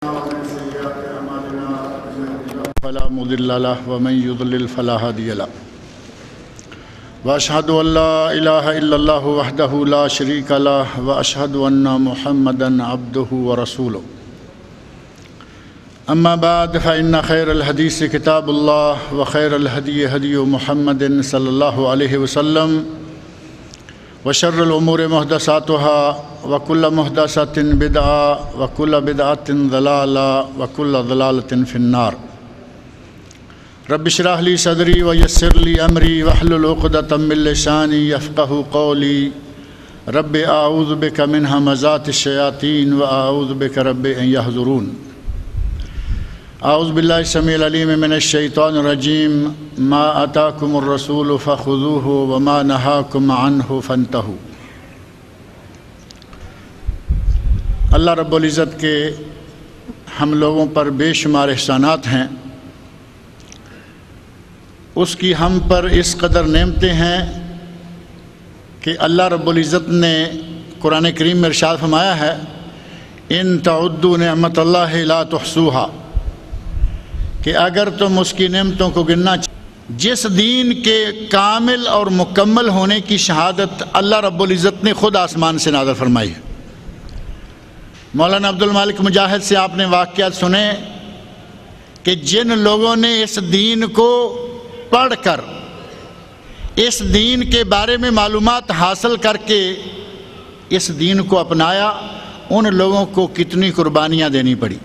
ومن سيئات أعمالنا من يهده الله فلا مضل له ومن يضلل فلا هادي له وأشهد أن لا إله إلا الله وحده لا شريك له وأشهد أن محمدا عبده ورسوله أما بعد فإن خير الحديث كتاب الله وخير الهدي هدي محمد صلى الله عليه وسلم وشر الأمور محدثاتها وكل محدثة بدعة وكل بدعة ضلالة وكل ضلالة في النار رب اشرح لي صدري ويسر لي أمري واحلل عقدة من لساني يفقهوا قولي رب أعوذ بك من همزات الشياطين وأعوذ بك رب أن يحضرون أعوذ بالله السميع العليم من الشيطان الرجيم ما آتاكم الرسول فخذوه وما نهاكم عنه فانتهوا۔ اللہ رب العزت کے ہم لوگوں پر بے شمار احسانات ہیں، اس کی ہم پر اس قدر نعمتیں ہیں کہ اللہ رب العزت نے قرآن کریم میں ارشاد فرمایا ہے ان تعدوا نعمت اللہ لا تحصوها، کہ اگر تم اس کی نعمتوں کو گننا جس دین کے کامل اور مکمل ہونے کی شہادت اللہ رب العزت نے خود آسمان سے نازل فرمائی ہے۔ مولانا عبد المالک مجاہد سے آپ نے واقعات سنے کہ جن لوگوں نے اس دین کو پڑھ کر اس دین کے بارے میں معلومات حاصل کر کے اس دین کو اپنایا، ان لوگوں کو کتنی قربانیاں دینی پڑی،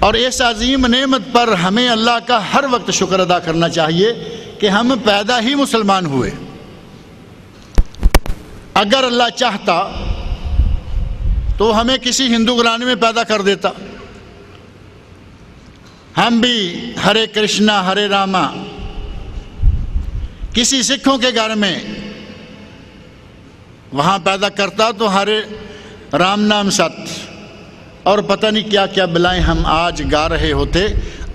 اور اس عظیم نعمت پر ہمیں اللہ کا ہر وقت شکر ادا کرنا چاہیے کہ ہم پیدا ہی مسلمان ہوئے۔ اگر اللہ چاہتا تو ہمیں کسی ہندو گھرانے میں پیدا کر دیتا، ہم بھی ہرے کرشنا ہرے راما، کسی سکھوں کے گھر میں وہاں پیدا کرتا تو ہرے رام نام ست اور پتہ نہیں کیا کیا بلائیں ہم آج گا رہے ہوتے۔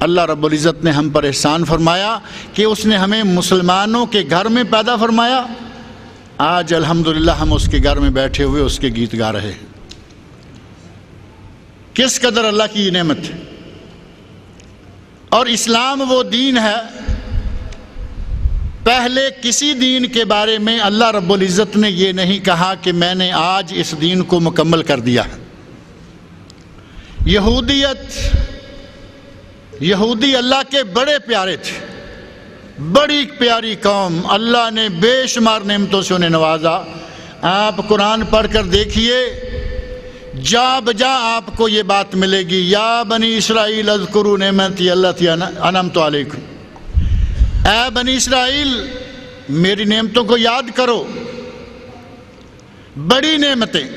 اللہ رب العزت نے ہم پر احسان فرمایا کہ اس نے ہمیں مسلمانوں کے گھر میں پیدا فرمایا، آج الحمدللہ ہم اس کے گھر میں بیٹھے ہوئے اس کے گیت گا رہے ہیں۔ کس قدر اللہ کی یہ نعمت ہے۔ اور اسلام وہ دین ہے، پہلے کسی دین کے بارے میں اللہ رب العزت نے یہ نہیں کہا کہ میں نے آج اس دین کو مکمل کر دیا ہے۔ یہودی اللہ کے بڑے پیارے تھے، بڑی پیاری قوم، اللہ نے بے شمار نعمتوں سے انہیں نوازا۔ آپ قرآن پڑھ کر دیکھیے، جا بجا آپ کو یہ بات ملے گی یا بنی اسرائیل اذکروا نعمتی التی انعمت علیکم، اے بنی اسرائیل میری نعمتوں کو یاد کرو، بڑی نعمتیں۔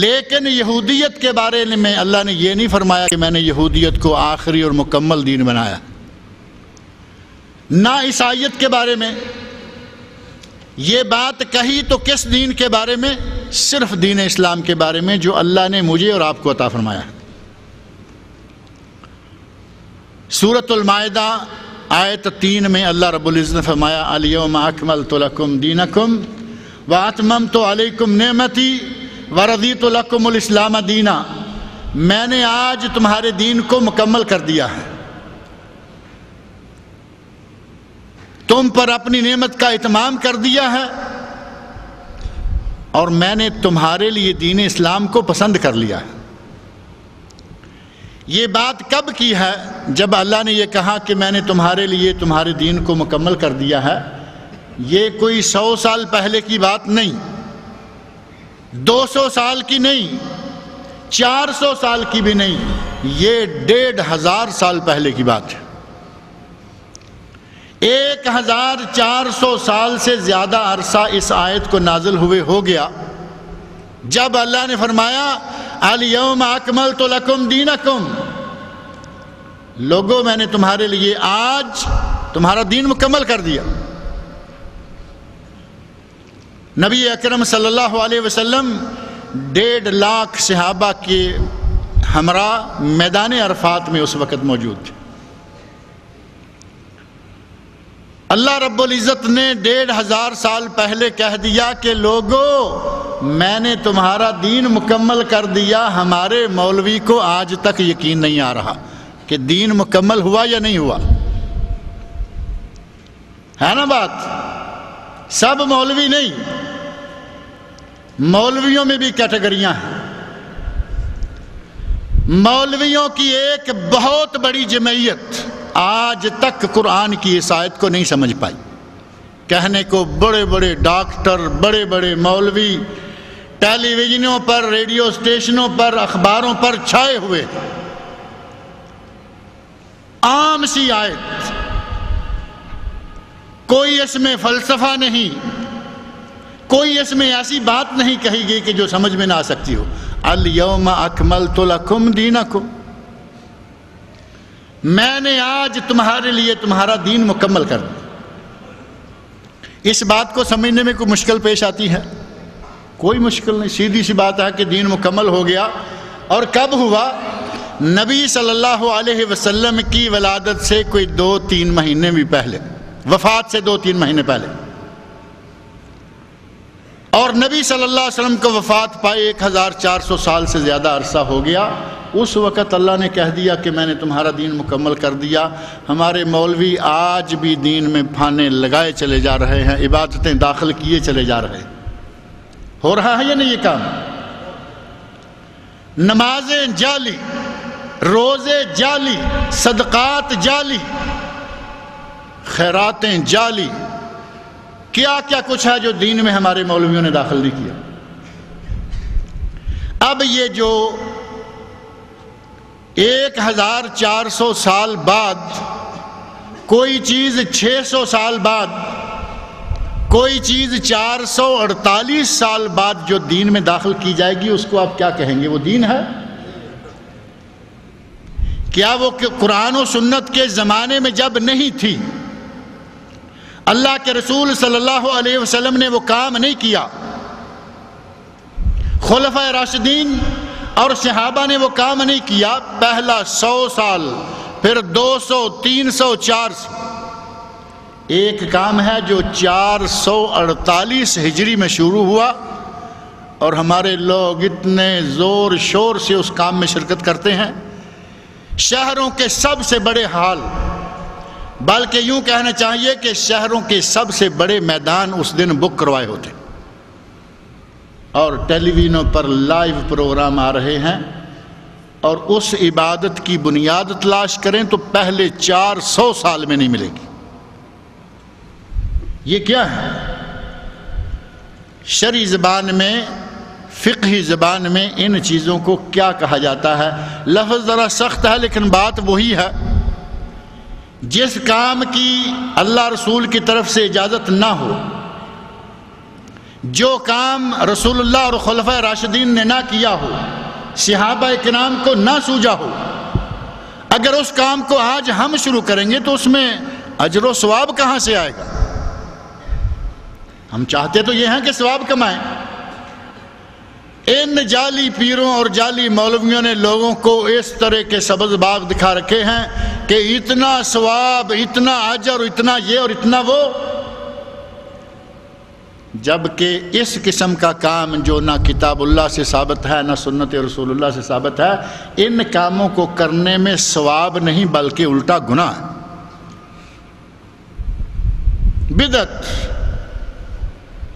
لیکن یہودیت کے بارے میں اللہ نے یہ نہیں فرمایا کہ میں نے یہودیت کو آخری اور مکمل دین بنایا، نہ عیسائیت کے بارے میں یہ بات کہی تو کس دین کے بارے میں؟ صرف دین اسلام کے بارے میں جو اللہ نے مجھے اور آپ کو عطا فرمایا ہے۔ سورۃ المائدہ آیت 3 میں اللہ رب العزت نے فرمایا الیوم اکملت لکم دینکم واتممت علیکم نعمتی وَرَضِيتُ لَكُمُ الْإِسْلَامَ دِينًا، میں نے آج تمہارے دین کو مکمل کر دیا ہے، تم پر اپنی نعمت کا اتمام کر دیا ہے، اور میں نے تمہارے لیے دین اسلام کو پسند کر لیا ہے۔ یہ بات کب کی ہے؟ جب اللہ نے یہ کہا کہ میں نے تمہارے لیے تمہارے دین کو مکمل کر دیا ہے۔ یہ کوئی 100 سال پہلے کی بات نہیں، 200 سال کی نہیں، 400 سال کی بھی نہیں، یہ 1500 سال پہلے کی بات ہے۔ 1400 سال سے زیادہ عرصہ اس آیت کو نازل ہوئے ہو گیا جب اللہ نے فرمایا الیوم اکملت لکم دینکم، لوگوں میں نے تمہارے لیے آج تمہارا دین مکمل کر دیا۔ نبی اکرم صلی اللہ علیہ وسلم 1.5 لاکھ صحابہ کے ہمراہ میدان عرفات میں اس وقت موجود تھے۔ اللہ رب العزت نے 1500 سال پہلے کہہ دیا کہ لوگو میں نے تمہارا دین مکمل کر دیا، ہمارے مولوی کو آج تک یقین نہیں آ رہا کہ دین مکمل ہوا یا نہیں ہوا، ہے نا بات؟ سب مولوی نہیں، مولویوں میں بھی کیٹیگریاں ہیں۔ مولویوں کی ایک بہت بڑی جمعیت آج تک قرآن کی اس آیت کو نہیں سمجھ پائی۔ کہنے کو بڑے بڑے ڈاکٹر، بڑے بڑے مولوی ٹیلی ویژنوں پر، ریڈیو اسٹیشنوں پر، اخباروں پر چھائے ہوئے، عام سی آیت، کوئی اس میں فلسفہ نہیں، کوئی اس میں ایسی بات نہیں کہی گئی کہ جو سمجھ میں نہ آ سکتی ہو۔ الیوم اکملت لکم دینکم، میں نے آج تمہارے لیے تمہارا دین مکمل کر دیا۔ اس بات کو سمجھنے میں کوئی مشکل پیش آتی ہے؟ کوئی مشکل نہیں، سیدھی سی بات ہے کہ دین مکمل ہو گیا۔ اور کب ہوا؟ نبی صلی اللہ علیہ وسلم کی ولادت سے کوئی 2-3 مہینے بھی پہلے، وفات سے 2-3 مہینے پہلے، اور نبی صلی اللہ علیہ وسلم کو وفات پائے 1400 سال سے زیادہ عرصہ ہو گیا۔ اس وقت اللہ نے کہہ دیا کہ میں نے تمہارا دین مکمل کر دیا۔ ہمارے مولوی آج بھی دین میں پھانے لگائے چلے جا رہے ہیں، عبادتیں داخل کیے چلے جا رہے ہیں۔ ہو رہا ہے یا نہیں یہ کام؟ نمازیں جعلی، روزے جعلی، صدقات جعلی، خیراتیں جعلی، کیا کیا کچھ ہے جو دین میں ہمارے مولویوں نے داخل نہیں کیا۔ اب یہ جو 1400 سال بعد کوئی چیز، 600 سال بعد کوئی چیز، 448 سال بعد جو دین میں داخل کی جائے گی، اس کو آپ کیا کہیں گے؟ وہ دین ہے؟ کیا وہ قرآن و سنت کے زمانے میں جب نہیں تھی، اللہ کے رسول صلی اللہ علیہ وسلم نے وہ کام نہیں کیا، خلفائے راشدین اور صحابہ نے وہ کام نہیں کیا، پہلا 100 سال، پھر 200، 300، 400، ایک کام ہے جو 448 ہجری میں شروع ہوا، اور ہمارے لوگ اتنے زور شور سے اس کام میں شرکت کرتے ہیں۔ شہروں کے سب سے بڑے ہال، بلکہ یوں کہنا چاہیے کہ شہروں کے سب سے بڑے میدان اس دن بک کروائے ہوتے، اور ٹیلی ویژنوں پر لائیو پروگرام آ رہے ہیں، اور اس عبادت کی بنیاد تلاش کریں تو پہلے 400 سال میں نہیں ملے گی۔ یہ کیا ہے؟ شرعی زبان میں، فقہی زبان میں ان چیزوں کو کیا کہا جاتا ہے؟ لفظ ذرا سخت ہے لیکن بات وہی ہے۔ جس کام کی اللہ رسول کی طرف سے اجازت نہ ہو، جو کام رسول اللہ اور خلفائے راشدین نے نہ کیا ہو، صحابہ کرام کو نہ سوجا ہو، اگر اس کام کو آج ہم شروع کریں گے تو اس میں اجر و ثواب کہاں سے آئے گا؟ ہم چاہتے تو یہ ہیں کہ ثواب کمائیں۔ ان جعلی پیروں اور جعلی مولویوں نے لوگوں کو اس طرح کے سبز باغ دکھا رکھے ہیں کہ اتنا ثواب، اتنا اجر، اتنا یہ اور اتنا وہ، جبکہ اس قسم کا کام جو نہ کتاب اللہ سے ثابت ہے نہ سنت رسول اللہ سے ثابت ہے، ان کاموں کو کرنے میں ثواب نہیں بلکہ الٹا گناہ ہے۔ بدعت،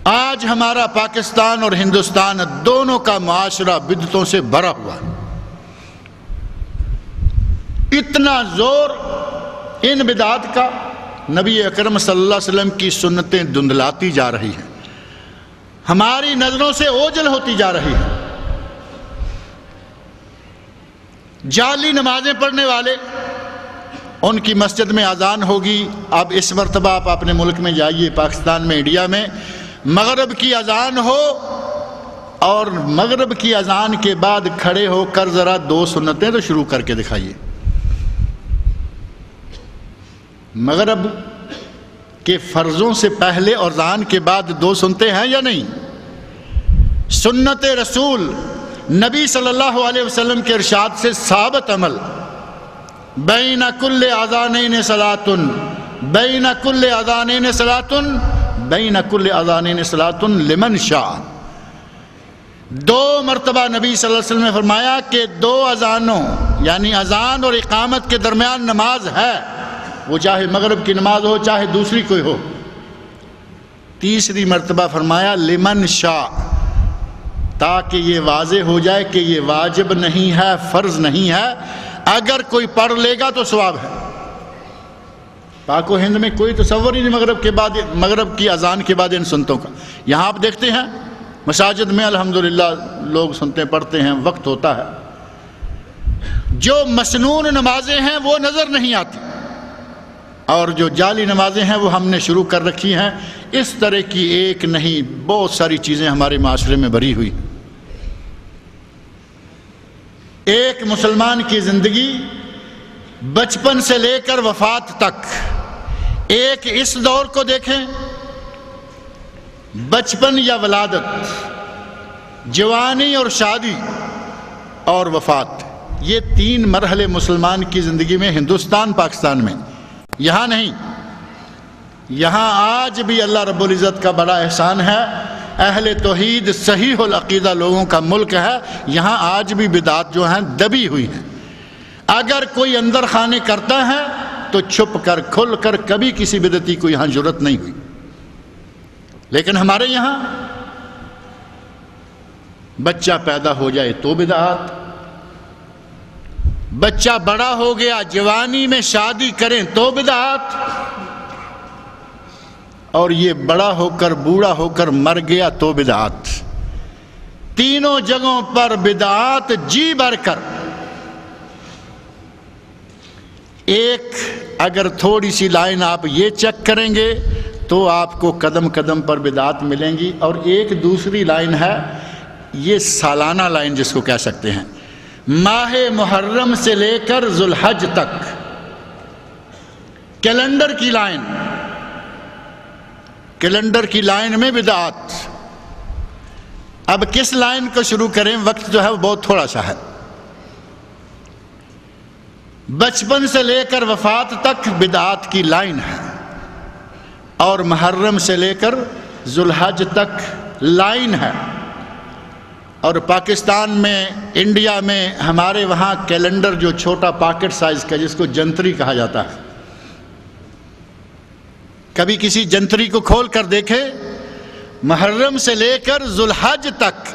آج ہمارا پاکستان اور ہندوستان دونوں کا معاشرہ بدعتوں سے بھرا ہوا ہے۔ اتنا زور ان بدعات کا، نبی اکرم صلی اللہ علیہ وسلم کی سنتیں دھندلاتی جا رہی ہیں، ہماری نظروں سے اوجھل ہوتی جا رہی ہے۔ جعلی نمازیں پڑھنے والے، ان کی مسجد میں اذان ہوگی۔ اب اس مرتبہ آپ اپنے ملک میں جائیے، پاکستان میں، انڈیا میں، مغرب کی اذان ہو اور مغرب کی اذان کے بعد کھڑے ہو کر ذرا 2 سنتیں تو شروع کر کے دکھائیے۔ مغرب کے فرضوں سے پہلے اور اذان کے بعد 2 سنتے ہیں یا نہیں؟ سنت رسول، نبی صلی اللہ علیہ وسلم کے ارشاد سے ثابت عمل، بین کل اذانین صلاۃ، بین کل اذانین صلاۃ، بین کل اذانین صلاۃ لمن شاء، 2 مرتبہ نبی صلی اللہ علیہ وسلم نے فرمایا کہ 2 اذانوں یعنی اذان اور اقامت کے درمیان نماز ہے، وہ چاہے مغرب کی نماز ہو چاہے دوسری کوئی ہو۔ تیسری مرتبہ فرمایا لمن شاء، تاکہ یہ واضح ہو جائے کہ یہ واجب نہیں ہے، فرض نہیں ہے، اگر کوئی پڑھ لے گا تو ثواب ہے۔ پاک و ہند میں کوئی تصور ہی نہیں مغرب کی اذان کے بعد ان سنتوں کا۔ یہاں آپ دیکھتے ہیں مساجد میں الحمدللہ لوگ سنتے پڑھتے ہیں، وقت ہوتا ہے، جو مسنون نمازیں ہیں وہ نظر نہیں آتی، اور جو جعلی نمازیں ہیں وہ ہم نے شروع کر رکھی ہیں۔ اس طرح کی ایک نہیں بہت ساری چیزیں ہمارے معاشرے میں بھری ہوئی۔ ایک مسلمان کی زندگی بچپن سے لے کر وفات تک، ایک اس دور کو دیکھیں، بچپن یا ولادت، جوانی اور شادی اور وفات، یہ 3 مرحلے مسلمان کی زندگی میں ہندوستان پاکستان میں، یہاں نہیں۔ یہاں آج بھی اللہ رب العزت کا بڑا احسان ہے، اہل توحید صحیح العقیدہ لوگوں کا ملک ہے، یہاں آج بھی بدعات جو ہیں دبی ہوئی ہیں۔ اگر کوئی اندر خانے کرتا ہے تو چھپ کر کھل کر، کبھی کسی بدعتی کو یہاں جرأت نہیں ہوئی۔ لیکن ہمارے یہاں بچہ پیدا ہو جائے تو بدعات، بچہ بڑا ہو گیا جوانی میں شادی کریں تو بدعات، اور یہ بڑا ہو کر بوڑھا ہو کر مر گیا تو بدعات۔ تینوں جگہوں پر بدعات جی بھر کر۔ ایک اگر تھوڑی سی لائن آپ یہ چیک کریں گے تو آپ کو قدم قدم پر بدعات ملیں گی، اور ایک دوسری لائن ہے، یہ سالانہ لائن جس کو کہہ سکتے ہیں، ماہ محرم سے لے کر ذوالحج تک کیلنڈر کی لائن، کیلنڈر کی لائن میں بدعات۔ اب کس لائن کو شروع کریں، وقت جو ہے وہ بہت تھوڑا سا ہے۔ بچپن سے لے کر وفات تک بدعات کی لائن ہے، اور محرم سے لے کر ذوالحج تک لائن ہے۔ اور پاکستان میں، انڈیا میں، ہمارے وہاں کیلنڈر جو چھوٹا پاکٹ سائز کا جس کو جنتری کہا جاتا ہے، کبھی کسی جنتری کو کھول کر دیکھے، محرم سے لے کر ذوالحج تک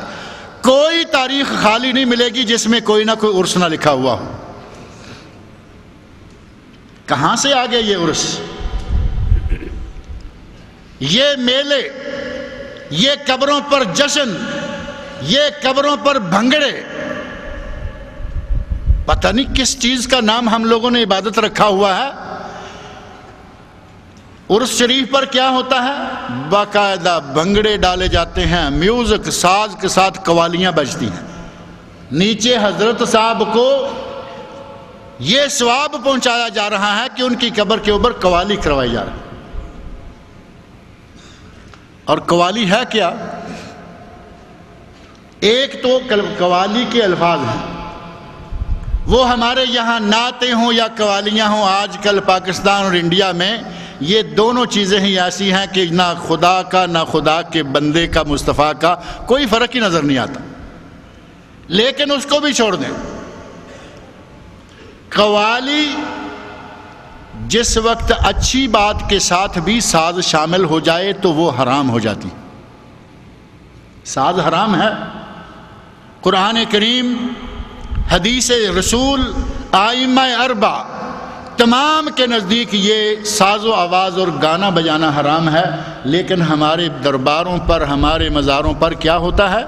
کوئی تاریخ خالی نہیں ملے گی جس میں کوئی نہ کوئی عرس نہ لکھا ہوا ہو۔ کہاں سے آ گیا یہ عرس، یہ میلے، یہ قبروں پر جشن، یہ قبروں پر بھنگڑے، پتہ نہیں کس چیز کا نام ہم لوگوں نے عبادت رکھا ہوا ہے۔ عرس شریف پر کیا ہوتا ہے، باقاعدہ بھنگڑے ڈالے جاتے ہیں، میوزک ساز کے ساتھ قوالیاں بجتی ہیں، نیچے حضرت صاحب کو یہ ثواب پہنچایا جا رہا ہے کہ ان کی قبر کے اوپر قوالی کروائی جا رہی ہے۔ اور قوالی ہے کیا، ایک تو قوالی کے الفاظ ہیں، وہ ہمارے یہاں نعتیں ہوں یا قوالیاں ہوں، آج کل پاکستان اور انڈیا میں یہ دونوں چیزیں ہی ایسی ہیں کہ نہ خدا کا نہ خدا کے بندے کا، مصطفیٰ کا کوئی فرق ہی نظر نہیں آتا۔ لیکن اس کو بھی چھوڑ دیں، قوالی جس وقت اچھی بات کے ساتھ بھی ساز شامل ہو جائے تو وہ حرام ہو جاتی۔ ساز حرام ہے، قرآن کریم، حدیث رسول، ائمہ اربع تمام کے نزدیک یہ ساز و آواز اور گانا بجانا حرام ہے۔ لیکن ہمارے درباروں پر، ہمارے مزاروں پر کیا ہوتا ہے،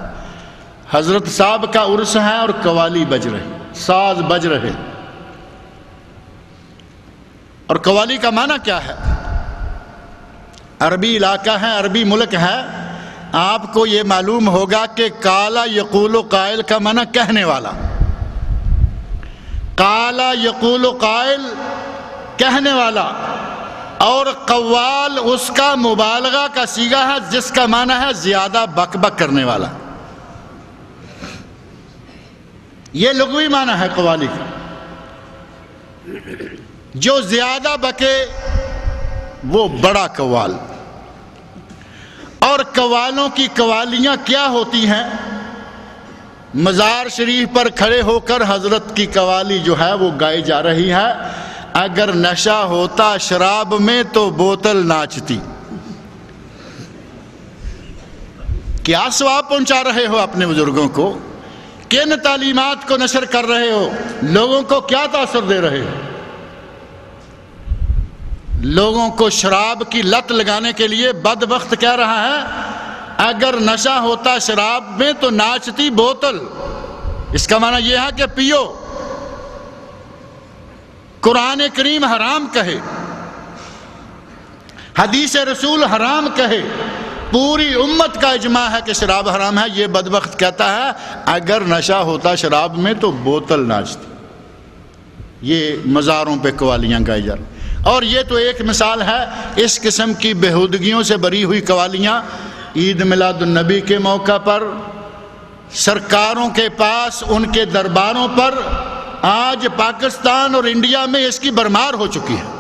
حضرت صاحب کا عرس ہے اور قوالی بج رہے، ساز بج رہے۔ اور قوالی کا معنی کیا ہے، عربی علاقہ ہے، عربی ملک ہے، آپ کو یہ معلوم ہوگا کہ قالا یقول قائل کا معنی کہنے والا، قالا یقول قائل کہنے والا، اور قوال اس کا مبالغہ کا صیغہ ہے جس کا معنی ہے زیادہ بک بک کرنے والا۔ یہ لغوی معنی ہے قوالی کا، جو زیادہ بکے وہ بڑا قوال۔ اور قوالوں کی قوالیاں کیا ہوتی ہیں، مزار شریف پر کھڑے ہو کر حضرت کی قوالی جو ہے وہ گائی جا رہی ہے، اگر نشہ ہوتا شراب میں تو بوتل ناچتی۔ کیا ثواب پہنچا رہے ہو اپنے بزرگوں کو؟ کن تعلیمات کو نشر کر رہے ہو؟ لوگوں کو کیا تاثر دے رہے ہو؟ لوگوں کو شراب کی لت لگانے کے لیے بدبخت کہہ رہا ہے اگر نشہ ہوتا شراب میں تو ناچتی بوتل۔ اس کا معنی یہ ہے کہ پیو۔ قرآن کریم حرام کہے، حدیث رسول حرام کہے، پوری امت کا اجماع ہے کہ شراب حرام ہے، یہ بدبخت کہتا ہے اگر نشہ ہوتا شراب میں تو بوتل ناچتی۔ یہ مزاروں پہ قوالیاں گائی جا رہی، اور یہ تو ایک مثال ہے۔ اس قسم کی بےہودگیوں سے بری ہوئی قوالیاں عید میلاد النبی کے موقع پر، سرکاروں کے پاس، ان کے درباروں پر، آج پاکستان اور انڈیا میں اس کی بھرمار ہو چکی ہے۔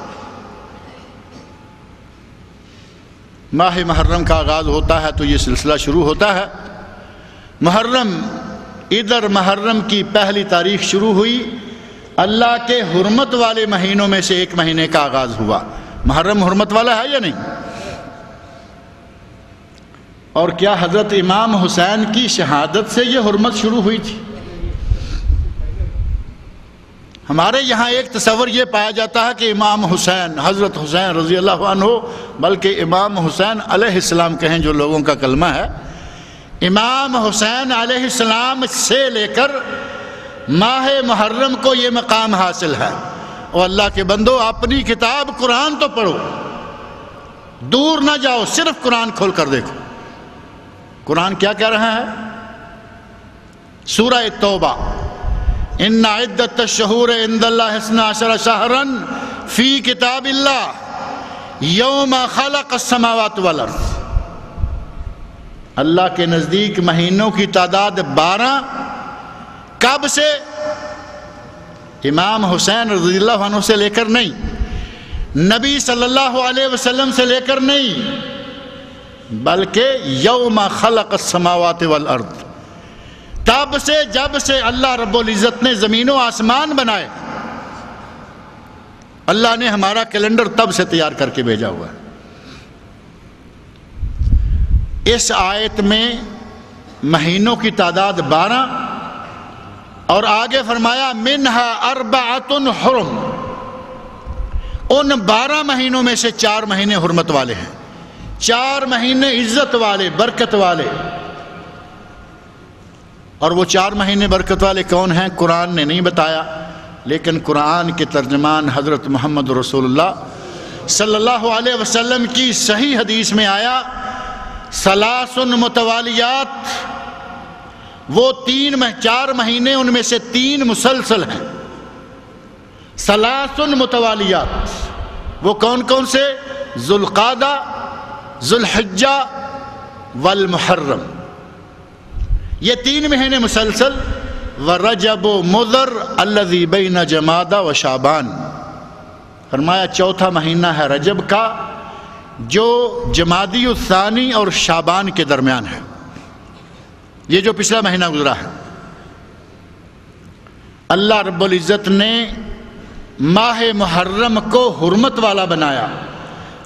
ماہ محرم کا آغاز ہوتا ہے تو یہ سلسلہ شروع ہوتا ہے۔ محرم، ادھر محرم کی پہلی تاریخ شروع ہوئی، اللہ کے حرمت والے مہینوں میں سے ایک مہینے کا آغاز ہوا۔ محرم حرمت والا ہے یا نہیں؟ اور کیا حضرت امام حسین کی شہادت سے یہ حرمت شروع ہوئی تھی؟ ہمارے یہاں ایک تصور یہ پایا جاتا ہے کہ امام حسین، حضرت حسین رضی اللہ عنہ، بلکہ امام حسین علیہ السلام کہیں جو لوگوں کا کلمہ ہے، امام حسین علیہ السلام سے لے کر ماہ محرم کو یہ مقام حاصل ہے۔ اور اللہ کے بندو، اپنی کتاب قرآن تو پڑھو، دور نہ جاؤ، صرف قرآن کھول کر دیکھو۔ قرآن کیا کہہ رہا ہے؟ سورہ توبہ، ان عدت الشہور عند اللہ 12 شہرا فی کتاب اللہ یوم خلق السماوات والارض۔ اللہ کے نزدیک مہینوں کی تعداد 12، کب سے؟ امام حسین رضی اللہ عنہ سے لے کر نہیں، نبی صلی اللہ علیہ وسلم سے لے کر نہیں، بلکہ یوم خلق السماوات والارض، تب سے جب سے اللہ رب العزت نے زمین و آسمان بنائے، اللہ نے ہمارا کیلنڈر تب سے تیار کر کے بھیجا ہوا ہے۔ اس آیت میں مہینوں کی تعداد 12 اور آگے فرمایا منہا اربعۃ حرم، ان 12 مہینوں میں سے 4 مہینے حرمت والے ہیں، 4 مہینے عزت والے، برکت والے۔ اور وہ 4 مہینے برکت والے کون ہیں قرآن نے نہیں بتایا، لیکن قرآن کے ترجمان حضرت محمد رسول اللہ صلی اللہ علیہ وسلم کی صحیح حدیث میں آیا، ثلاث متوالیات، وہ 4 مہینے ان میں سے 3 مسلسل ہیں۔ ثلاث متوالیات، وہ کون کون سے؟ ذوالقعدہ، ذوالحجہ والمحرم، یہ 3 مہینے مسلسل، ورجب مضر الذی بین جمادہ و شعبان، فرمایا 4تھا مہینہ ہے رجب کا جو جمادی الثانی اور شعبان کے درمیان ہے، یہ جو پچھلا مہینہ گزرا ہے۔ اللہ رب العزت نے ماہ محرم کو حرمت والا بنایا،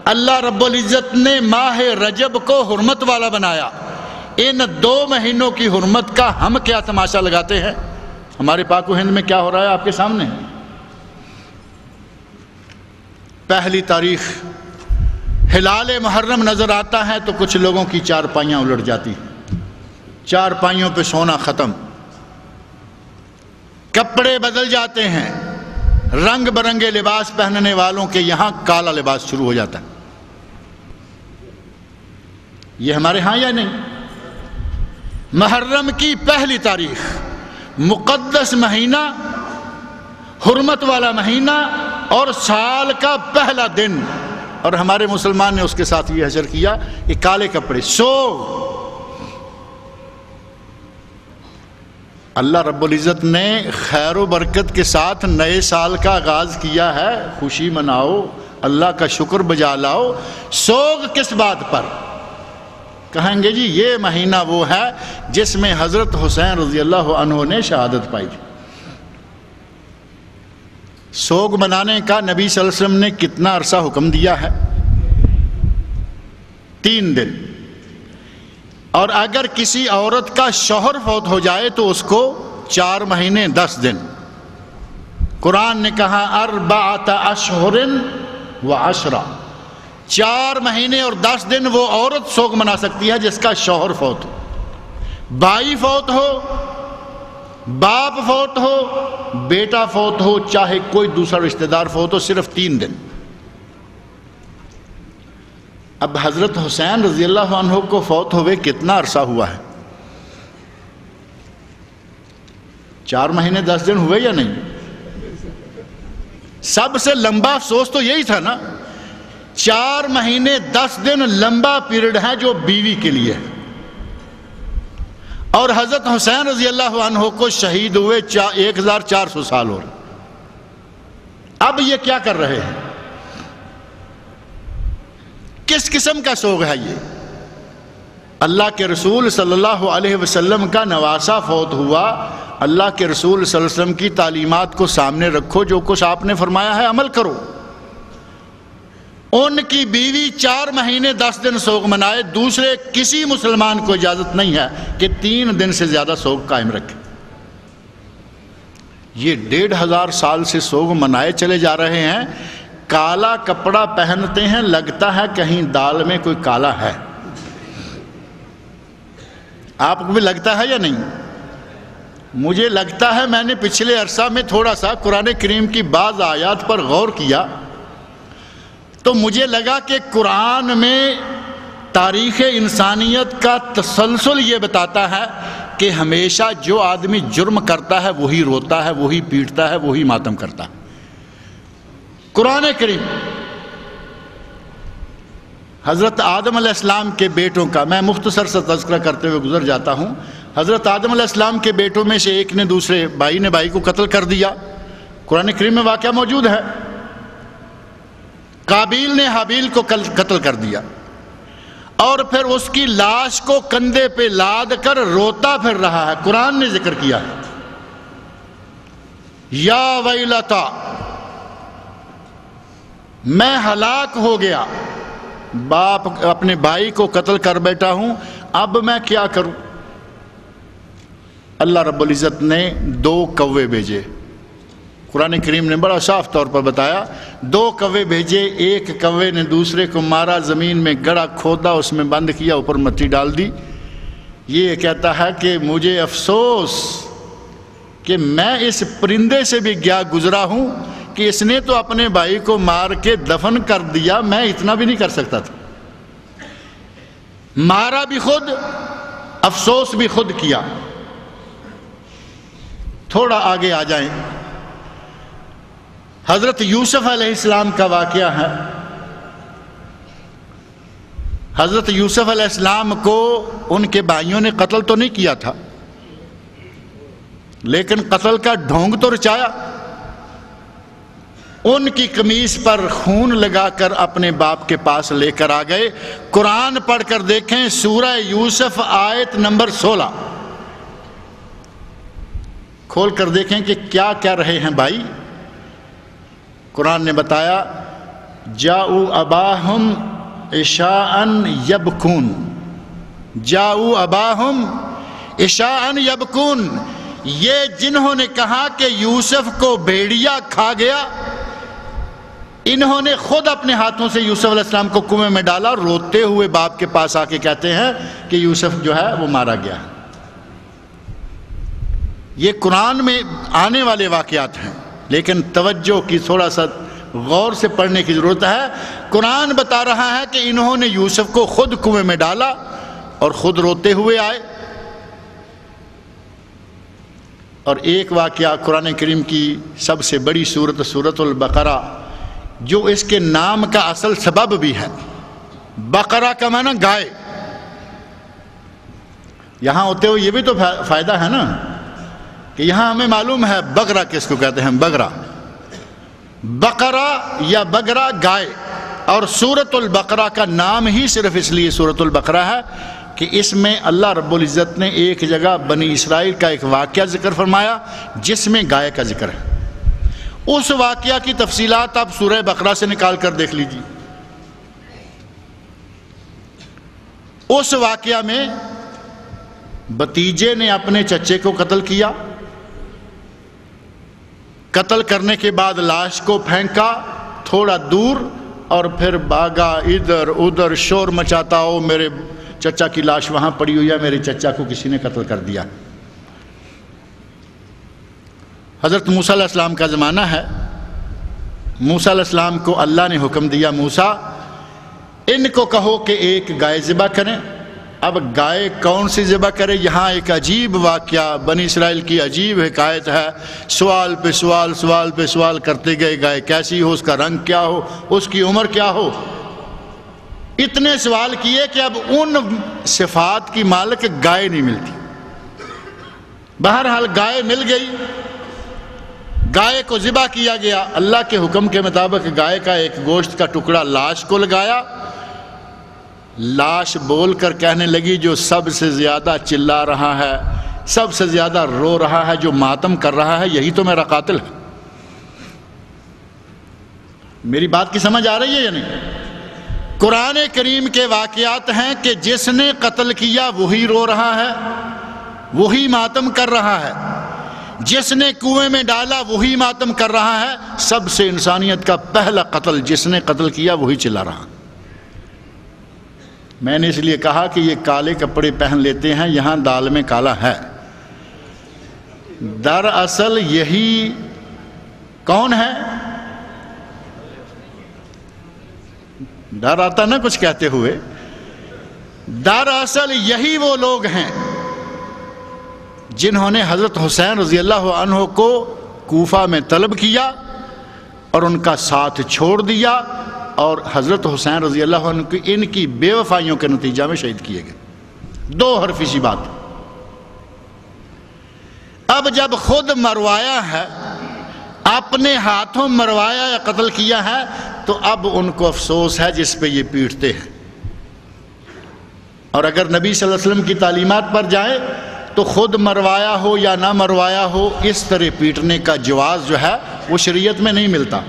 اللہ رب العزت نے ماہ رجب کو حرمت والا بنایا۔ ان 2 مہینوں کی حرمت کا ہم کیا تماشا لگاتے ہیں؟ ہمارے پاک و ہند میں کیا ہو رہا ہے آپ کے سامنے؟ پہلی تاریخ ہلال محرم نظر آتا ہے تو کچھ لوگوں کی 4 پائیاں الٹ جاتی ہیں، 4 پائیوں پہ سونا ختم، کپڑے بدل جاتے ہیں، رنگ برنگے لباس پہننے والوں کے یہاں کالا لباس شروع ہو جاتا ہے۔ یہ ہمارے ہاں یا نہیں؟ محرم کی پہلی تاریخ، مقدس مہینہ، حرمت والا مہینہ اور سال کا پہلا دن، اور ہمارے مسلمان نے اس کے ساتھ یہ حشر کیا کہ کالے کپڑے اللہ رب العزت نے خیر و برکت کے ساتھ نئے سال کا آغاز کیا ہے، خوشی مناؤ، اللہ کا شکر بجا لاؤ۔ سوگ کس بات پر؟ کہیں گے جی یہ مہینہ وہ ہے جس میں حضرت حسین رضی اللہ عنہ نے شہادت پائی۔ سوگ منانے کا نبی صلی اللہ علیہ وسلم نے کتنا عرصہ حکم دیا ہے؟ 3 دن۔ اور اگر کسی عورت کا شوہر فوت ہو جائے تو اس کو 4 مہینے 10 دن۔ قرآن نے کہا 4 اشہر و 10، 4 مہینے اور 10 دن وہ عورت سوگ منا سکتی ہے جس کا شوہر فوت ہو، بھائی فوت ہو، باپ فوت ہو، بیٹا فوت ہو، چاہے کوئی دوسرا رشتہ دار فوت ہو، صرف 3 دن۔ اب حضرت حسین رضی اللہ عنہ کو فوت ہوئے کتنا عرصہ ہوا ہے؟ 4 مہینے 10 دن ہوئے یا نہیں؟ سب سے لمبا افسوس تو یہی تھا نا، 4 مہینے 10 دن لمبا پیریڈ ہے جو بیوی کے لیے ہے، اور حضرت حسین رضی اللہ عنہ کو شہید ہوئے 1400 سال ہو رہے۔ اب یہ کیا کر رہے ہیں؟ کس قسم کا سوگ ہے یہ؟ اللہ کے رسول صلی اللہ علیہ وسلم کا نواسہ فوت ہوا، اللہ کے رسول صلی اللہ علیہ وسلم کی تعلیمات کو سامنے رکھو، جو کچھ آپ نے فرمایا ہے عمل کرو۔ ان کی بیوی 4 مہینے 10 دن سوگ منائے، دوسرے کسی مسلمان کو اجازت نہیں ہے کہ 3 دن سے زیادہ سوگ قائم رکھے۔ یہ 1500 سال سے سوگ منائے چلے جا رہے ہیں، کالا کپڑا پہنتے ہیں، لگتا ہے کہیں دال میں کوئی کالا ہے۔ آپ کو بھی لگتا ہے یا نہیں؟ مجھے لگتا ہے، میں نے پچھلے عرصہ میں تھوڑا سا قرآن کریم کی بعض آیات پر غور کیا تو مجھے لگا کہ قرآن میں تاریخ انسانیت کا تسلسل یہ بتاتا ہے کہ ہمیشہ جو آدمی جرم کرتا ہے وہی روتا ہے، وہی پیٹتا ہے، وہی ماتم کرتا ہے۔ قرآن کریم حضرت آدم علیہ السلام کے بیٹوں کا میں مختصر سا تذکرہ کرتے ہوئے گزر جاتا ہوں۔ حضرت آدم علیہ السلام کے بیٹوں میں سے ایک نے دوسرے بھائی نے بھائی کو قتل کر دیا، قرآن کریم میں واقعہ موجود ہے۔ قابیل نے حابیل کو قتل کر دیا اور پھر اس کی لاش کو کندھے پہ لاد کر روتا پھر رہا ہے، قرآن نے ذکر کیا ہے، یا ویلتا میں ہلاک ہو گیا، باپ اپنے بھائی کو قتل کر بیٹھا ہوں، اب میں کیا کروں؟ اللہ رب العزت نے 2 کوے بھیجے۔ قرآن کریم نے بڑا صاف طور پر بتایا، 2 کوے بھیجے، ایک کوے نے دوسرے کو مارا، زمین میں گڑھا کھودا، اس میں بند کیا، اوپر مٹی ڈال دی۔ یہ کہتا ہے کہ مجھے افسوس کہ میں اس پرندے سے بھی گیا گزرا ہوں کہ اس نے تو اپنے بھائی کو مار کے دفن کر دیا، میں اتنا بھی نہیں کر سکتا تھا۔ مارا بھی خود، افسوس بھی خود کیا۔ تھوڑا آگے آ جائیں، حضرت یوسف علیہ السلام کا واقعہ ہے۔ حضرت یوسف علیہ السلام کو ان کے بھائیوں نے قتل تو نہیں کیا تھا، لیکن قتل کا ڈھونگ تو رچایا۔ ان کی قمیص پر خون لگا کر اپنے باپ کے پاس لے کر آ گئے۔ قرآن پڑھ کر دیکھیں، سورہ یوسف آیت نمبر 16 کھول کر دیکھیں کہ کیا کہہ رہے ہیں بھائی۔ قرآن نے بتایا، جاؤ اباہم عشاء یبکون، جاؤ اباہم عشاء یبکون، یہ جنہوں نے کہا کہ یوسف کو بھیڑیا کھا گیا، انہوں نے خود اپنے ہاتھوں سے یوسف علیہ السلام کو کنویں میں ڈالا، روتے ہوئے باپ کے پاس آ کے کہتے ہیں کہ یوسف جو ہے وہ مارا گیا ہے۔ یہ قرآن میں آنے والے واقعات ہیں، لیکن توجہ کی تھوڑا سا غور سے پڑھنے کی ضرورت ہے۔ قرآن بتا رہا ہے کہ انہوں نے یوسف کو خود کنویں میں ڈالا اور خود روتے ہوئے آئے۔ اور ایک واقعہ قرآن کریم کی سب سے بڑی سورت سورۃ البقرہ، جو اس کے نام کا اصل سبب بھی ہے۔ بقرہ کا معنی گائے، یہاں ہوتے ہوئے یہ بھی تو فائدہ ہے نا کہ یہاں ہمیں معلوم ہے بقرہ کس کو کہتے ہیں، بقرہ، بقرہ یا بقرہ گائے۔ اور سورۃ البقرہ کا نام ہی صرف اس لیے سورۃ البقرہ ہے، کہ اس میں اللہ رب العزت نے ایک جگہ بنی اسرائیل کا ایک واقعہ ذکر فرمایا جس میں گائے کا ذکر ہے. اس واقعہ کی تفصیلات آپ سورہ بقرہ سے نکال کر دیکھ لیجیے. اس واقعہ میں بھتیجے نے اپنے چچے کو قتل کیا. قتل کرنے کے بعد لاش کو پھینکا تھوڑا دور اور پھر بھاگا ادھر ادھر شور مچاتا ہو میرے چچا کی لاش وہاں پڑی ہوئی ہے, میرے چچا کو کسی نے قتل کر دیا. حضرت موسیٰ علیہ السلام کا زمانہ ہے. موسیٰ علیہ السلام کو اللہ نے حکم دیا, موسیٰ ان کو کہو کہ ایک گائے ذبح کریں. اب گائے کون سی ذبح کرے؟ یہاں ایک عجیب واقعہ بنی اسرائیل کی عجیب حکایت ہے. سوال پہ سوال سوال پہ سوال کرتے گئے, گائے کیسی ہو, اس کا رنگ کیا ہو, اس کی عمر کیا ہو. اتنے سوال کیے کہ اب ان صفات کی مالک گائے نہیں ملتی. بہرحال گائے مل گئی, گائے کو ذبح کیا گیا. اللہ کے حکم کے مطابق گائے کا ایک گوشت کا ٹکڑا لاش کو لگایا. لاش بول کر کہنے لگی جو سب سے زیادہ چلا رہا ہے, سب سے زیادہ رو رہا ہے, جو ماتم کر رہا ہے, یہی تو میرا قاتل ہے. میری بات کی سمجھ آ رہی ہے یا نہیں؟ قرآن کریم کے واقعات ہیں کہ جس نے قتل کیا وہی رو رہا ہے, وہی ماتم کر رہا ہے. جس نے کنویں میں ڈالا وہی ماتم کر رہا ہے. سب سے انسانیت کا پہلا قتل جس نے قتل کیا وہی چلا رہا. میں نے اس لیے کہا کہ یہ کالے کپڑے پہن لیتے ہیں, یہاں دال میں کالا ہے. دراصل یہی کون ہے؟ ڈر آتا نا کچھ کہتے ہوئے. دراصل یہی وہ لوگ ہیں جنہوں نے حضرت حسین رضی اللہ عنہ کو کوفہ میں طلب کیا اور ان کا ساتھ چھوڑ دیا, اور حضرت حسین رضی اللہ عنہ کی ان کی بے وفائیوں کے نتیجہ میں شہید کیے گئے. دو حرفی سی بات. اب جب خود مروایا ہے, اپنے ہاتھوں مروایا یا قتل کیا ہے, تو اب ان کو افسوس ہے جس پہ یہ پیٹتے ہیں. اور اگر نبی صلی اللہ علیہ وسلم کی تعلیمات پر جائیں تو خود مروایا ہو یا نہ مروایا ہو, اس طرح پیٹنے کا جواز جو ہے وہ شریعت میں نہیں ملتا.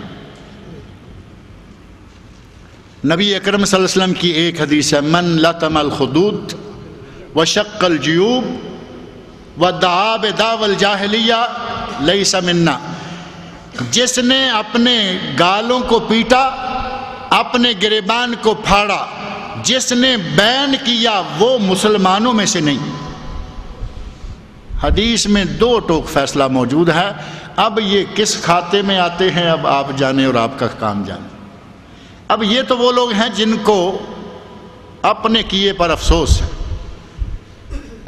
نبی اکرم صلی اللہ علیہ وسلم کی ایک حدیث ہے, من لطم الخدود وشق الجیوب ودعا بدعوی الجاہلیہ لیس منا. جس نے اپنے گالوں کو پیٹا, اپنے گریبان کو پھاڑا, جس نے بین کیا, وہ مسلمانوں میں سے نہیں. حدیث میں دو ٹوک فیصلہ موجود ہے. اب یہ کس کھاتے میں آتے ہیں اب آپ جانیں اور آپ کا کام جانیں. اب یہ تو وہ لوگ ہیں جن کو اپنے کیے پر افسوس ہے,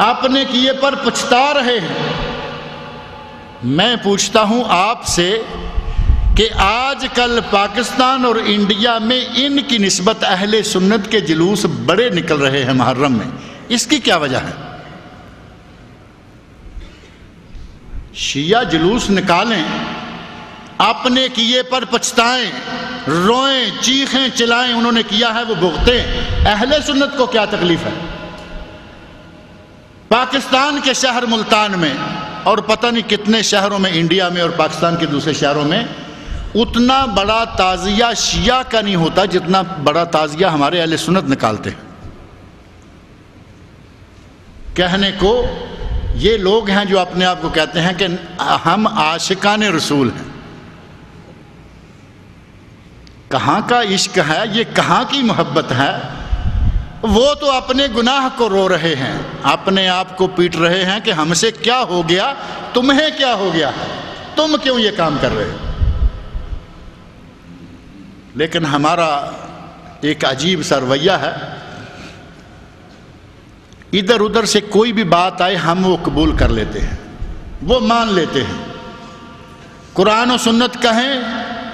اپنے کیے پر پچھتا رہے ہیں. میں پوچھتا ہوں آپ سے کہ آج کل پاکستان اور انڈیا میں ان کی نسبت اہل سنت کے جلوس بڑے نکل رہے ہیں محرم میں, اس کی کیا وجہ ہے؟ شیعہ جلوس نکالیں, اپنے کیے پر پچھتائیں, روئیں, چیخیں, چلائیں, انہوں نے کیا ہے وہ بھگتیں. اہل سنت کو کیا تکلیف ہے؟ پاکستان کے شہر ملتان میں اور پتہ نہیں کتنے شہروں میں, انڈیا میں اور پاکستان کے دوسرے شہروں میں, اتنا بڑا تعزیہ شیعہ کا نہیں ہوتا جتنا بڑا تعزیہ ہمارے اہل سنت نکالتے ہیں. کہنے کو یہ لوگ ہیں جو اپنے آپ کو کہتے ہیں کہ ہم عاشقان رسول ہیں. کہاں کا عشق ہے یہ, کہاں کی محبت ہے؟ وہ تو اپنے گناہ کو رو رہے ہیں, اپنے آپ کو پیٹ رہے ہیں کہ ہم سے کیا ہو گیا, تمہیں کیا ہو گیا, تم کیوں یہ کام کر رہے ہو. لیکن ہمارا ایک عجیب سا رویہ ہے, ادھر ادھر سے کوئی بھی بات آئے ہم وہ قبول کر لیتے ہیں, وہ مان لیتے ہیں. قرآن و سنت کہیں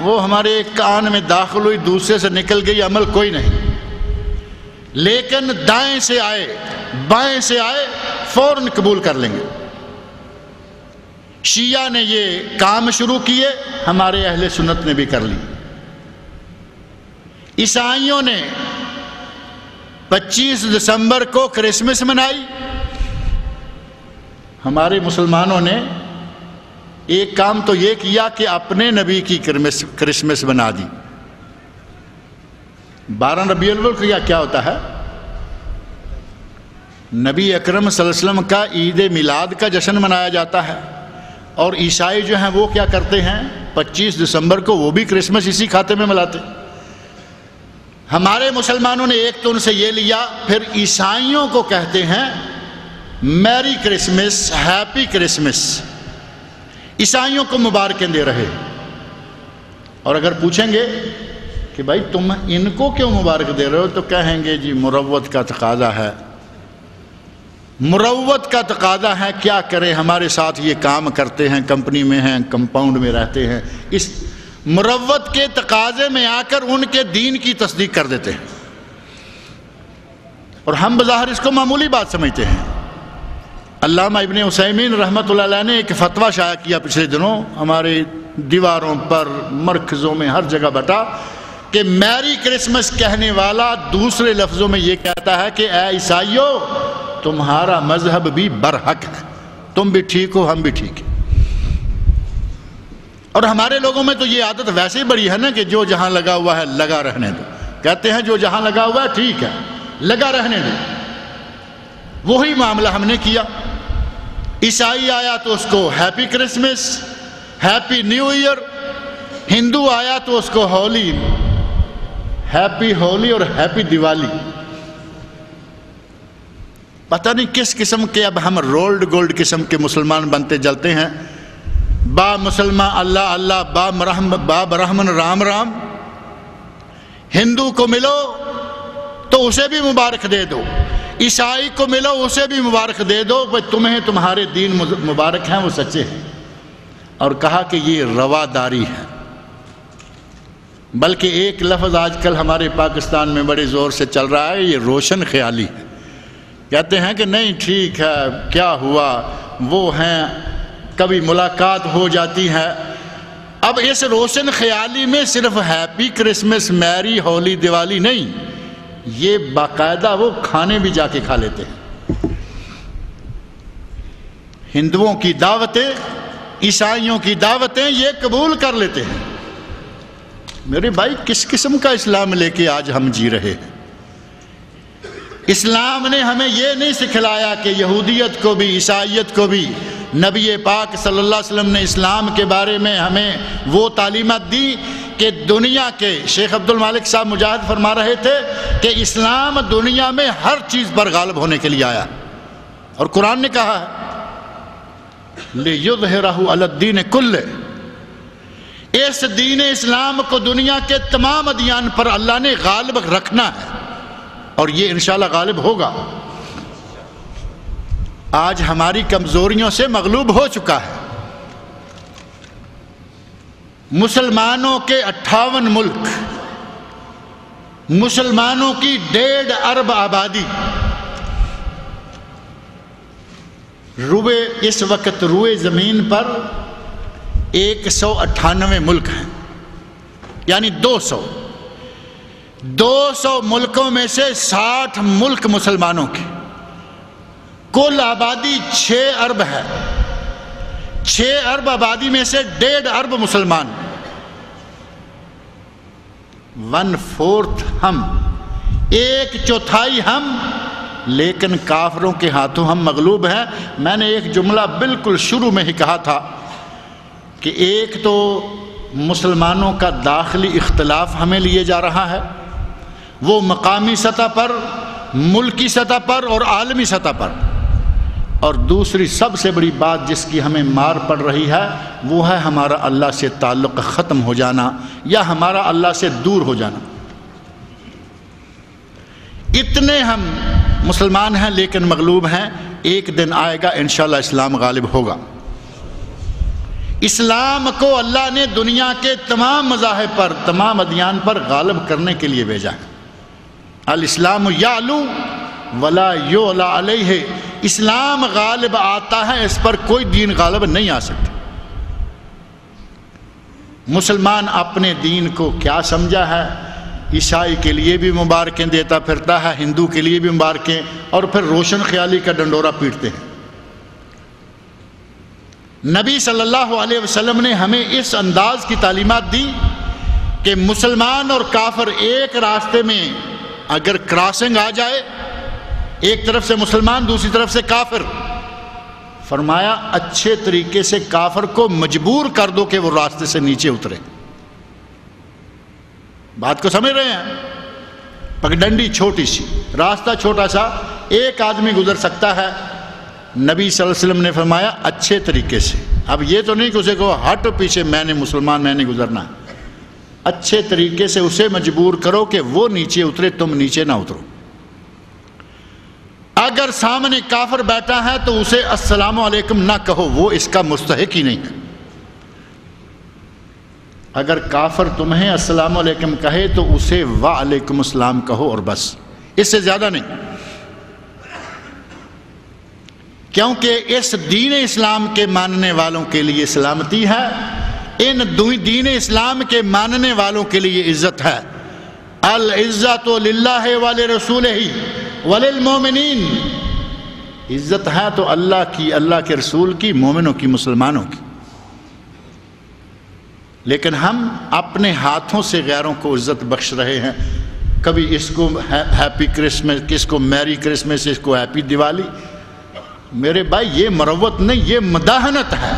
وہ ہمارے ایک کان میں داخل ہوئی, دوسرے سے نکل گئی, عمل کوئی نہیں. لیکن دائیں سے آئے بائیں سے آئے فوراً قبول کر لیں گے. شیعہ نے یہ کام شروع کیے, ہمارے اہل سنت نے بھی کر لی. عیسائیوں نے 25 دسمبر کو کرسمس منائی. ہمارے مسلمانوں نے ایک کام تو یہ کیا کہ اپنے نبی کی کرسمس بنا دی. 12 ربیع الاول کیا ہوتا ہے؟ نبی اکرم صلی اللہ علیہ وسلم کا عید میلاد کا جشن منایا جاتا ہے. اور عیسائی جو ہیں وہ کیا کرتے ہیں؟ 25 دسمبر کو وہ بھی کرسمس اسی کھاتے میں ملاتے. ہمارے مسلمانوں نے ایک تو ان سے یہ لیا، پھر عیسائیوں کو کہتے ہیں میری کرسمس، ہیپی کرسمس. عیسائیوں کو مبارکیں دے رہے. اور اگر پوچھیں گے کہ بھائی تم ان کو کیوں مبارک دے رہے ہو، تو کہیں گے جی مروت کا تقاضا ہے. مروت کا تقاضا ہے، کیا کریں، ہمارے ساتھ یہ کام کرتے ہیں، کمپنی میں ہیں، کمپاؤنڈ میں رہتے ہیں. اس مروت کے تقاضے میں آ کر ان کے دین کی تصدیق کر دیتے ہیں، اور ہم بظاہر اس کو معمولی بات سمجھتے ہیں. علامہ ابن عثیمین رحمۃ اللہ علیہ نے ایک فتویٰ شائع کیا پچھلے دنوں، ہمارے دیواروں پر، مرکزوں میں، ہر جگہ بٹا، کہ میری کرسمس کہنے والا دوسرے لفظوں میں یہ کہتا ہے کہ اے عیسائیو، تمہارا مذہب بھی برحق ہے، تم بھی ٹھیک ہو، ہم بھی ٹھیک ہیں. اور ہمارے لوگوں میں تو یہ عادت ویسے ہی بڑی ہے نا کہ جو جہاں لگا ہوا ہے لگا رہنے دو. کہتے ہیں جو جہاں لگا ہوا ہے ٹھیک ہے، لگا رہنے دو. وہی معاملہ ہم نے کیا. عیسائی آیا تو اس کو happy Christmas, happy new year. ہندو آیا تو اس کو ہولی، ہیپی ہولی اور ہیپی دیوالی. پتہ نہیں کس قسم کے اب ہم رولڈ گولڈ قسم کے مسلمان بنتے جلتے ہیں. با مسلمان اللہ اللہ، با برہمن رام رام. ہندو کو ملو تو اسے بھی مبارک دے دو، عیسائی کو ملو اسے بھی مبارک دے دو، تمہیں تمہارے دین مبارک ہیں، وہ سچے ہیں. اور کہا کہ یہ رواداری ہے. بلکہ ایک لفظ آج کل ہمارے پاکستان میں بڑے زور سے چل رہا ہے، یہ روشن خیالی ہے. کہتے ہیں کہ نہیں ٹھیک ہے، کیا ہوا، وہ ہیں، کبھی ملاقات ہو جاتی ہے. اب اس روشن خیالی میں صرف ہیپی کرسمس، میری ہولی، دیوالی نہیں، یہ باقاعدہ وہ کھانے بھی جا کے کھا لیتے ہیں. ہندوؤں کی دعوتیں، عیسائیوں کی دعوتیں یہ قبول کر لیتے ہیں. میرے بھائی کس قسم کا اسلام لے کے آج ہم جی رہے ہیں؟ اسلام نے ہمیں یہ نہیں سکھلایا کہ یہودیت کو بھی، عیسائیت کو بھی. نبی پاک صلی اللہ علیہ وسلم نے اسلام کے بارے میں ہمیں وہ تعلیمات دی کہ دنیا کے، شیخ عبد المالک صاحب مجاہد فرما رہے تھے کہ اسلام دنیا میں ہر چیز پر غالب ہونے کے لیے آیا. اور قرآن نے کہا ہے لِيُظْهِرَهُ عَلَى الدِّينِ كُلِّهِ، اس دین اسلام کو دنیا کے تمام ادیان پر اللہ نے غالب رکھنا ہے، اور یہ انشاءاللہ غالب ہوگا. آج ہماری کمزوریوں سے مغلوب ہو چکا ہے. مسلمانوں کے 58 ملک، مسلمانوں کی 1.5 ارب آبادی، اس وقت روئے زمین پر 198 ملک ہیں، یعنی 200 ملکوں میں سے 60 ملک مسلمانوں کی. کل آبادی 6 ارب ہے. 6 ارب آبادی میں سے 1.5 ارب مسلمان، 1/4 ہم، 1/4 ہم. لیکن کافروں کے ہاتھوں ہم مغلوب ہیں. میں نے ایک جملہ بالکل شروع میں ہی کہا تھا کہ ایک تو مسلمانوں کا داخلی اختلاف ہمیں لیے جا رہا ہے، وہ مقامی سطح پر، ملکی سطح پر اور عالمی سطح پر. اور دوسری سب سے بڑی بات جس کی ہمیں مار پڑ رہی ہے وہ ہے ہمارا اللہ سے تعلق ختم ہو جانا یا ہمارا اللہ سے دور ہو جانا. اتنے ہم مسلمان ہیں لیکن مغلوب ہیں. ایک دن آئے گا انشاءاللہ اسلام غالب ہوگا. اسلام کو اللہ نے دنیا کے تمام مذاہب پر، تمام ادیان پر غالب کرنے کے لیے بھیجا ہے. الاسلام یعلو ولا یعلی علیہ، اسلام غالب آتا ہے، اس پر کوئی دین غالب نہیں آ سکتا. مسلمان اپنے دین کو کیا سمجھا ہے؟ عیسائی کے لیے بھی مبارکیں دیتا پھرتا ہے، ہندو کے لیے بھی مبارکیں، اور پھر روشن خیالی کا ڈنڈورا پیٹتے ہیں۔ نبی صلی اللہ علیہ وسلم نے ہمیں اس انداز کی تعلیمات دی کہ مسلمان اور کافر ایک راستے میں اگر کراسنگ آ جائے، ایک طرف سے مسلمان دوسری طرف سے کافر، فرمایا اچھے طریقے سے کافر کو مجبور کر دو کہ وہ راستے سے نیچے اترے۔ بات کو سمجھ رہے ہیں؟ پگڈنڈی چھوٹی سی، راستہ چھوٹا سا، ایک آدمی گزر سکتا ہے۔ نبی صلی اللہ علیہ وسلم نے فرمایا اچھے طریقے سے، اب یہ تو نہیں کہ اسے کہو ہٹ پیچھے، میں نے مسلمان میں نے گزرنا، اچھے طریقے سے اسے مجبور کرو کہ وہ نیچے اترے، تم نیچے نہ اترو۔ اگر سامنے کافر بیٹھا ہے تو اسے السلام علیکم نہ کہو، وہ اس کا مستحق ہی نہیں ہے۔ اگر کافر تمہیں السلام علیکم کہے تو اسے وعلیکم السلام کہو اور بس، اس سے زیادہ نہیں، کیونکہ اس دین اسلام کے ماننے والوں کے لیے سلامتی ہے، ان دین اسلام کے ماننے والوں کے لیے عزت ہے۔ العزت للہ ولرسولہ وللمؤمنین، عزت ہے تو اللہ کی، اللہ کے رسول کی، مومنوں کی، مسلمانوں کی۔ لیکن ہم اپنے ہاتھوں سے غیروں کو عزت بخش رہے ہیں، کبھی اس کو ہیپی کرسمس، کس کو میری کرسمس، اس کو ہیپی دیوالی۔ میرے بھائی یہ مروت نہیں، یہ مداہنت ہے،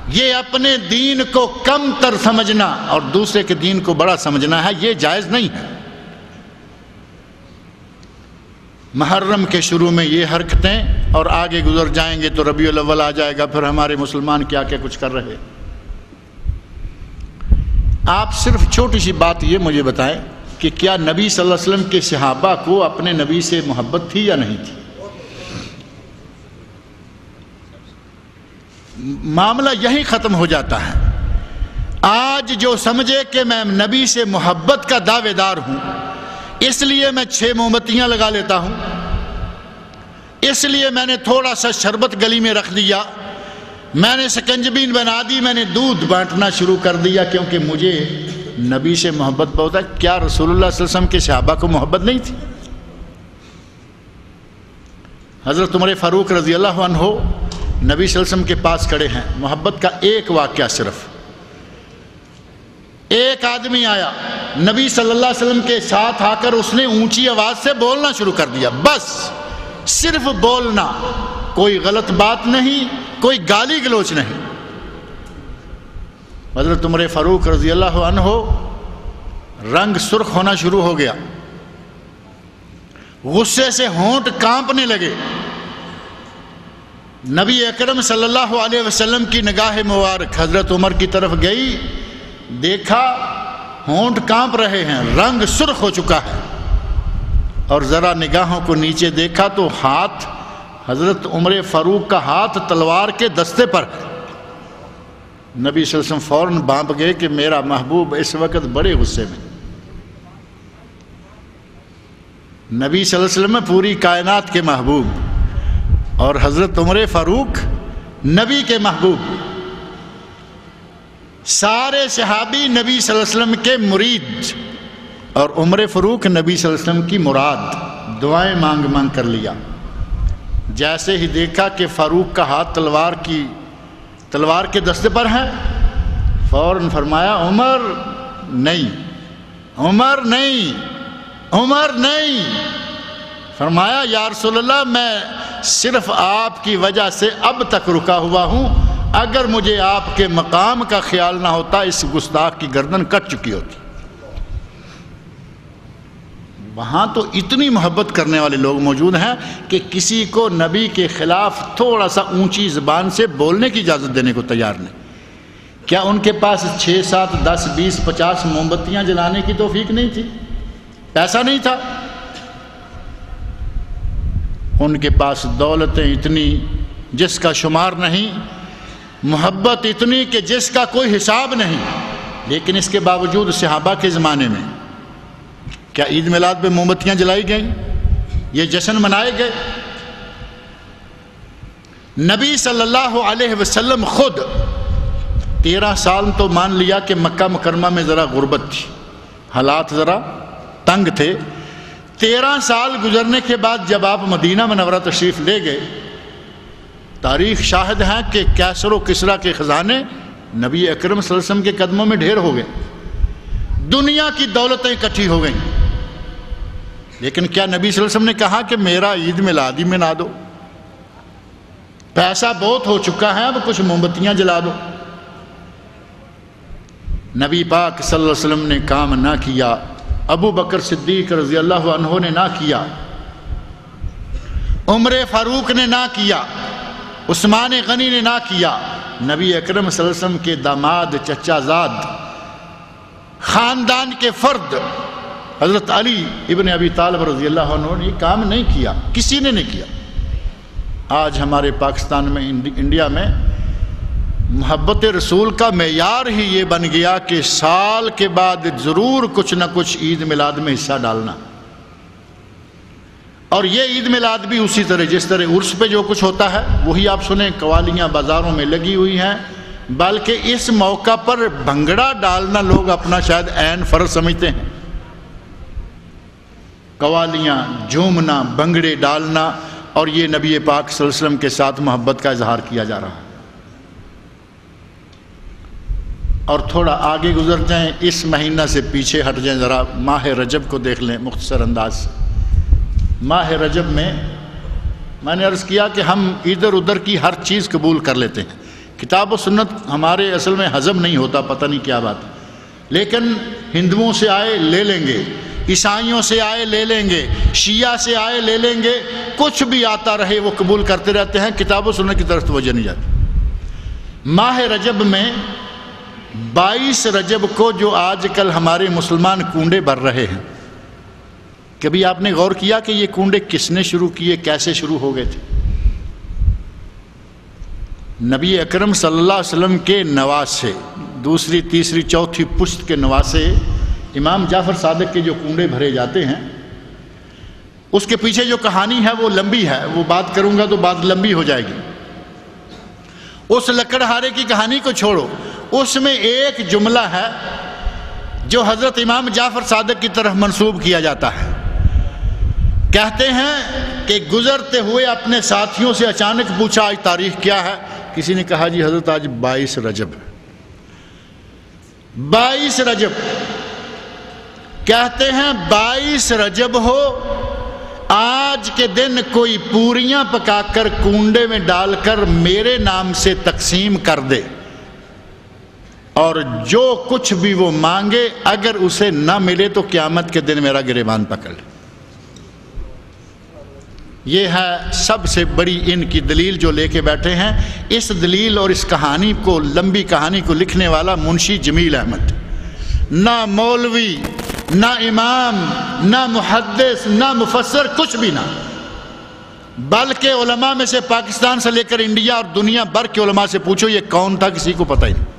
یہ اپنے دین کو کم تر سمجھنا اور دوسرے کے دین کو بڑا سمجھنا ہے، یہ جائز نہیں ہے۔ محرم کے شروع میں یہ حرکتیں، اور آگے گزر جائیں گے تو ربیع الاول آ جائے گا، پھر ہمارے مسلمان کیا کیا کچھ کر رہے۔ آپ صرف چھوٹی سی بات یہ مجھے بتائیں کہ کیا نبی صلی اللہ علیہ وسلم کے صحابہ کو اپنے نبی سے محبت تھی یا نہیں تھی؟ معاملہ یہی ختم ہو جاتا ہے۔ آج جو سمجھے کہ میں نبی سے محبت کا دعوے دار ہوں، اس لیے میں 6 موم بتیاں لگا لیتا ہوں، اس لیے میں نے تھوڑا سا شربت گلی میں رکھ دیا، میں نے سکنجبین بنا دی، میں نے دودھ بانٹنا شروع کر دیا کیونکہ مجھے نبی سے محبت بہت ہے۔ کیا رسول اللہ صلی اللہ علیہ وسلم کے صحابہ کو محبت نہیں تھی؟ حضرت عمر فاروق رضی اللہ عنہ نبی صلی اللہ علیہ وسلم کے پاس کھڑے ہیں، محبت کا ایک واقعہ، صرف ایک آدمی آیا نبی صلی اللہ علیہ وسلم کے ساتھ آ کر اس نے اونچی آواز سے بولنا شروع کر دیا، بس صرف بولنا، کوئی غلط بات نہیں، کوئی گالی گلوچ نہیں۔ حضرت عمر فاروق رضی اللہ عنہ رنگ سرخ ہونا شروع ہو گیا، غصے سے ہونٹ کانپنے لگے۔ نبی اکرم صلی اللہ علیہ وسلم کی نگاہ مبارک حضرت عمر کی طرف گئی، دیکھا ہونٹ کانپ رہے ہیں، رنگ سرخ ہو چکا ہے، اور ذرا نگاہوں کو نیچے دیکھا تو ہاتھ حضرت عمر فاروق کا ہاتھ تلوار کے دستے پر ہے۔ نبی صلی اللہ علیہ وسلم فوراً بانپ گئے کہ میرا محبوب اس وقت بڑے غصے میں۔ نبی صلی اللہ علیہ وسلم پوری کائنات کے محبوب اور حضرت عمر فاروق نبی کے محبوب، سارے صحابی نبی صلی اللہ علیہ وسلم کے مرید، اور عمر فاروق نبی صلی اللہ علیہ وسلم کی مراد، دعائیں مانگ مانگ کر لیا۔ جیسے ہی دیکھا کہ فاروق کا ہاتھ تلوار کے دستے پر ہے، فوراً فرمایا عمر نہیں، عمر نہیں، عمر نہیں۔ فرمایا یا رسول اللہ میں صرف آپ کی وجہ سے اب تک رکا ہوا ہوں، اگر مجھے آپ کے مقام کا خیال نہ ہوتا اس گستاخ کی گردن کٹ چکی ہوتی۔ وہاں تو اتنی محبت کرنے والے لوگ موجود ہیں کہ کسی کو نبی کے خلاف تھوڑا سا اونچی زبان سے بولنے کی اجازت دینے کو تیار نہیں۔ کیا ان کے پاس 6 7 10 20 50 موم بتیاں جلانے کی توفیق نہیں تھی؟ پیسہ نہیں تھا؟ ان کے پاس دولتیں اتنی جس کا شمار نہیں، محبت اتنی کہ جس کا کوئی حساب نہیں، لیکن اس کے باوجود صحابہ کے زمانے میں کیا عید میلاد پہ موم بتیاں جلائی گئیں؟ یہ جشن منائے گئے؟ نبی صلی اللہ علیہ وسلم خود 13 سال تو مان لیا کہ مکہ مکرمہ میں ذرا غربت تھی، حالات ذرا تنگ تھے۔ 13 سال گزرنے کے بعد جب آپ مدینہ منورہ تشریف لے گئے، تاریخ شاہد ہے کہ کیسر و کسریٰ کے خزانے نبی اکرم صلی اللہ علیہ وسلم کے قدموں میں ڈھیر ہو گئے، دنیا کی دولتیں اکٹھی ہو گئیں، لیکن کیا نبی صلی اللہ علیہ وسلم نے کہا کہ میرا عید میلاد ہی منا دو؟ پیسہ بہت ہو چکا ہے، اب کچھ موم بتیاں جلا دو۔ نبی پاک صلی اللہ علیہ وسلم نے کام نہ کیا، ابو بکر صدیق رضی اللہ عنہ نے نہ کیا، عمر فاروق نے نہ کیا، عثمان غنی نے نہ کیا۔ نبی اکرم صلی اللہ علیہ وسلم کے داماد، چچا زاد، خاندان کے فرد حضرت علی ابن ابی طالب رضی اللہ عنہ نے یہ کام نہیں کیا، کسی نے نہیں کیا۔ آج ہمارے پاکستان میں، انڈیا میں محبت رسول کا معیار ہی یہ بن گیا کہ سال کے بعد ضرور کچھ نہ کچھ عید میلاد میں حصہ ڈالنا، اور یہ عید میلاد بھی اسی طرح جس طرح عرس پہ جو کچھ ہوتا ہے وہی آپ سنیں، قوالیاں بازاروں میں لگی ہوئی ہیں، بلکہ اس موقع پر بھنگڑا ڈالنا لوگ اپنا شاید عین فرض سمجھتے ہیں۔ قوالیاں، جھومنا، بھنگڑے ڈالنا، اور یہ نبی پاک صلی اللہ علیہ وسلم کے ساتھ محبت کا اظہار کیا جا رہا ہے۔ اور تھوڑا آگے گزر جائیں، اس مہینہ سے پیچھے ہٹ جائیں، ذرا ماہ رجب کو دیکھ لیں مختصر انداز سے۔ ماہ رجب میں نے عرض کیا کہ ہم ادھر ادھر کی ہر چیز قبول کر لیتے ہیں، کتاب و سنت ہمارے اصل میں ہضم نہیں ہوتا، پتہ نہیں کیا بات، لیکن ہندوؤں سے آئے لے لیں گے، عیسائیوں سے آئے لے لیں گے، شیعہ سے آئے لے لیں گے، کچھ بھی آتا رہے وہ قبول کرتے رہتے ہیں، کتاب و سنت کی طرف توجہ نہیں جاتی۔ ماہ رجب میں 22 رجب کو جو آج کل ہمارے مسلمان کنڈے بھر رہے ہیں، کبھی آپ نے غور کیا کہ یہ کنڈے کس نے شروع کیے، کیسے شروع ہو گئے تھے؟ نبی اکرم صلی اللہ علیہ وسلم کے نواسے، دوسری تیسری چوتھی پشت کے نواسے امام جعفر صادق کے جو کنڈے بھرے جاتے ہیں، اس کے پیچھے جو کہانی ہے وہ لمبی ہے، وہ بات کروں گا تو بات لمبی ہو جائے گی۔ اس لکڑہارے کی کہانی کو چھوڑو، اس میں ایک جملہ ہے جو حضرت امام جعفر صادق کی طرف منسوب کیا جاتا ہے۔ کہتے ہیں کہ گزرتے ہوئے اپنے ساتھیوں سے اچانک پوچھا آج تاریخ کیا ہے؟ کسی نے کہا جی حضرت آج 22 رجب ہے۔ 22 رجب کہتے ہیں 22 رجب ہو، آج کے دن کوئی پوریاں پکا کر کنڈے میں ڈال کر میرے نام سے تقسیم کر دے، اور جو کچھ بھی وہ مانگے اگر اسے نہ ملے تو قیامت کے دن میرا گریبان پکڑ لے۔ یہ ہے سب سے بڑی ان کی دلیل جو لے کے بیٹھے ہیں۔ اس دلیل اور اس کہانی کو، لمبی کہانی کو لکھنے والا منشی جمیل احمد، نہ مولوی، نہ امام، نہ محدث، نہ مفسر، کچھ بھی نہ، بلکہ علماء میں سے پاکستان سے لے کر انڈیا اور دنیا بھر کے علماء سے پوچھو یہ کون تھا، کسی کو پتہ ہی نہیں۔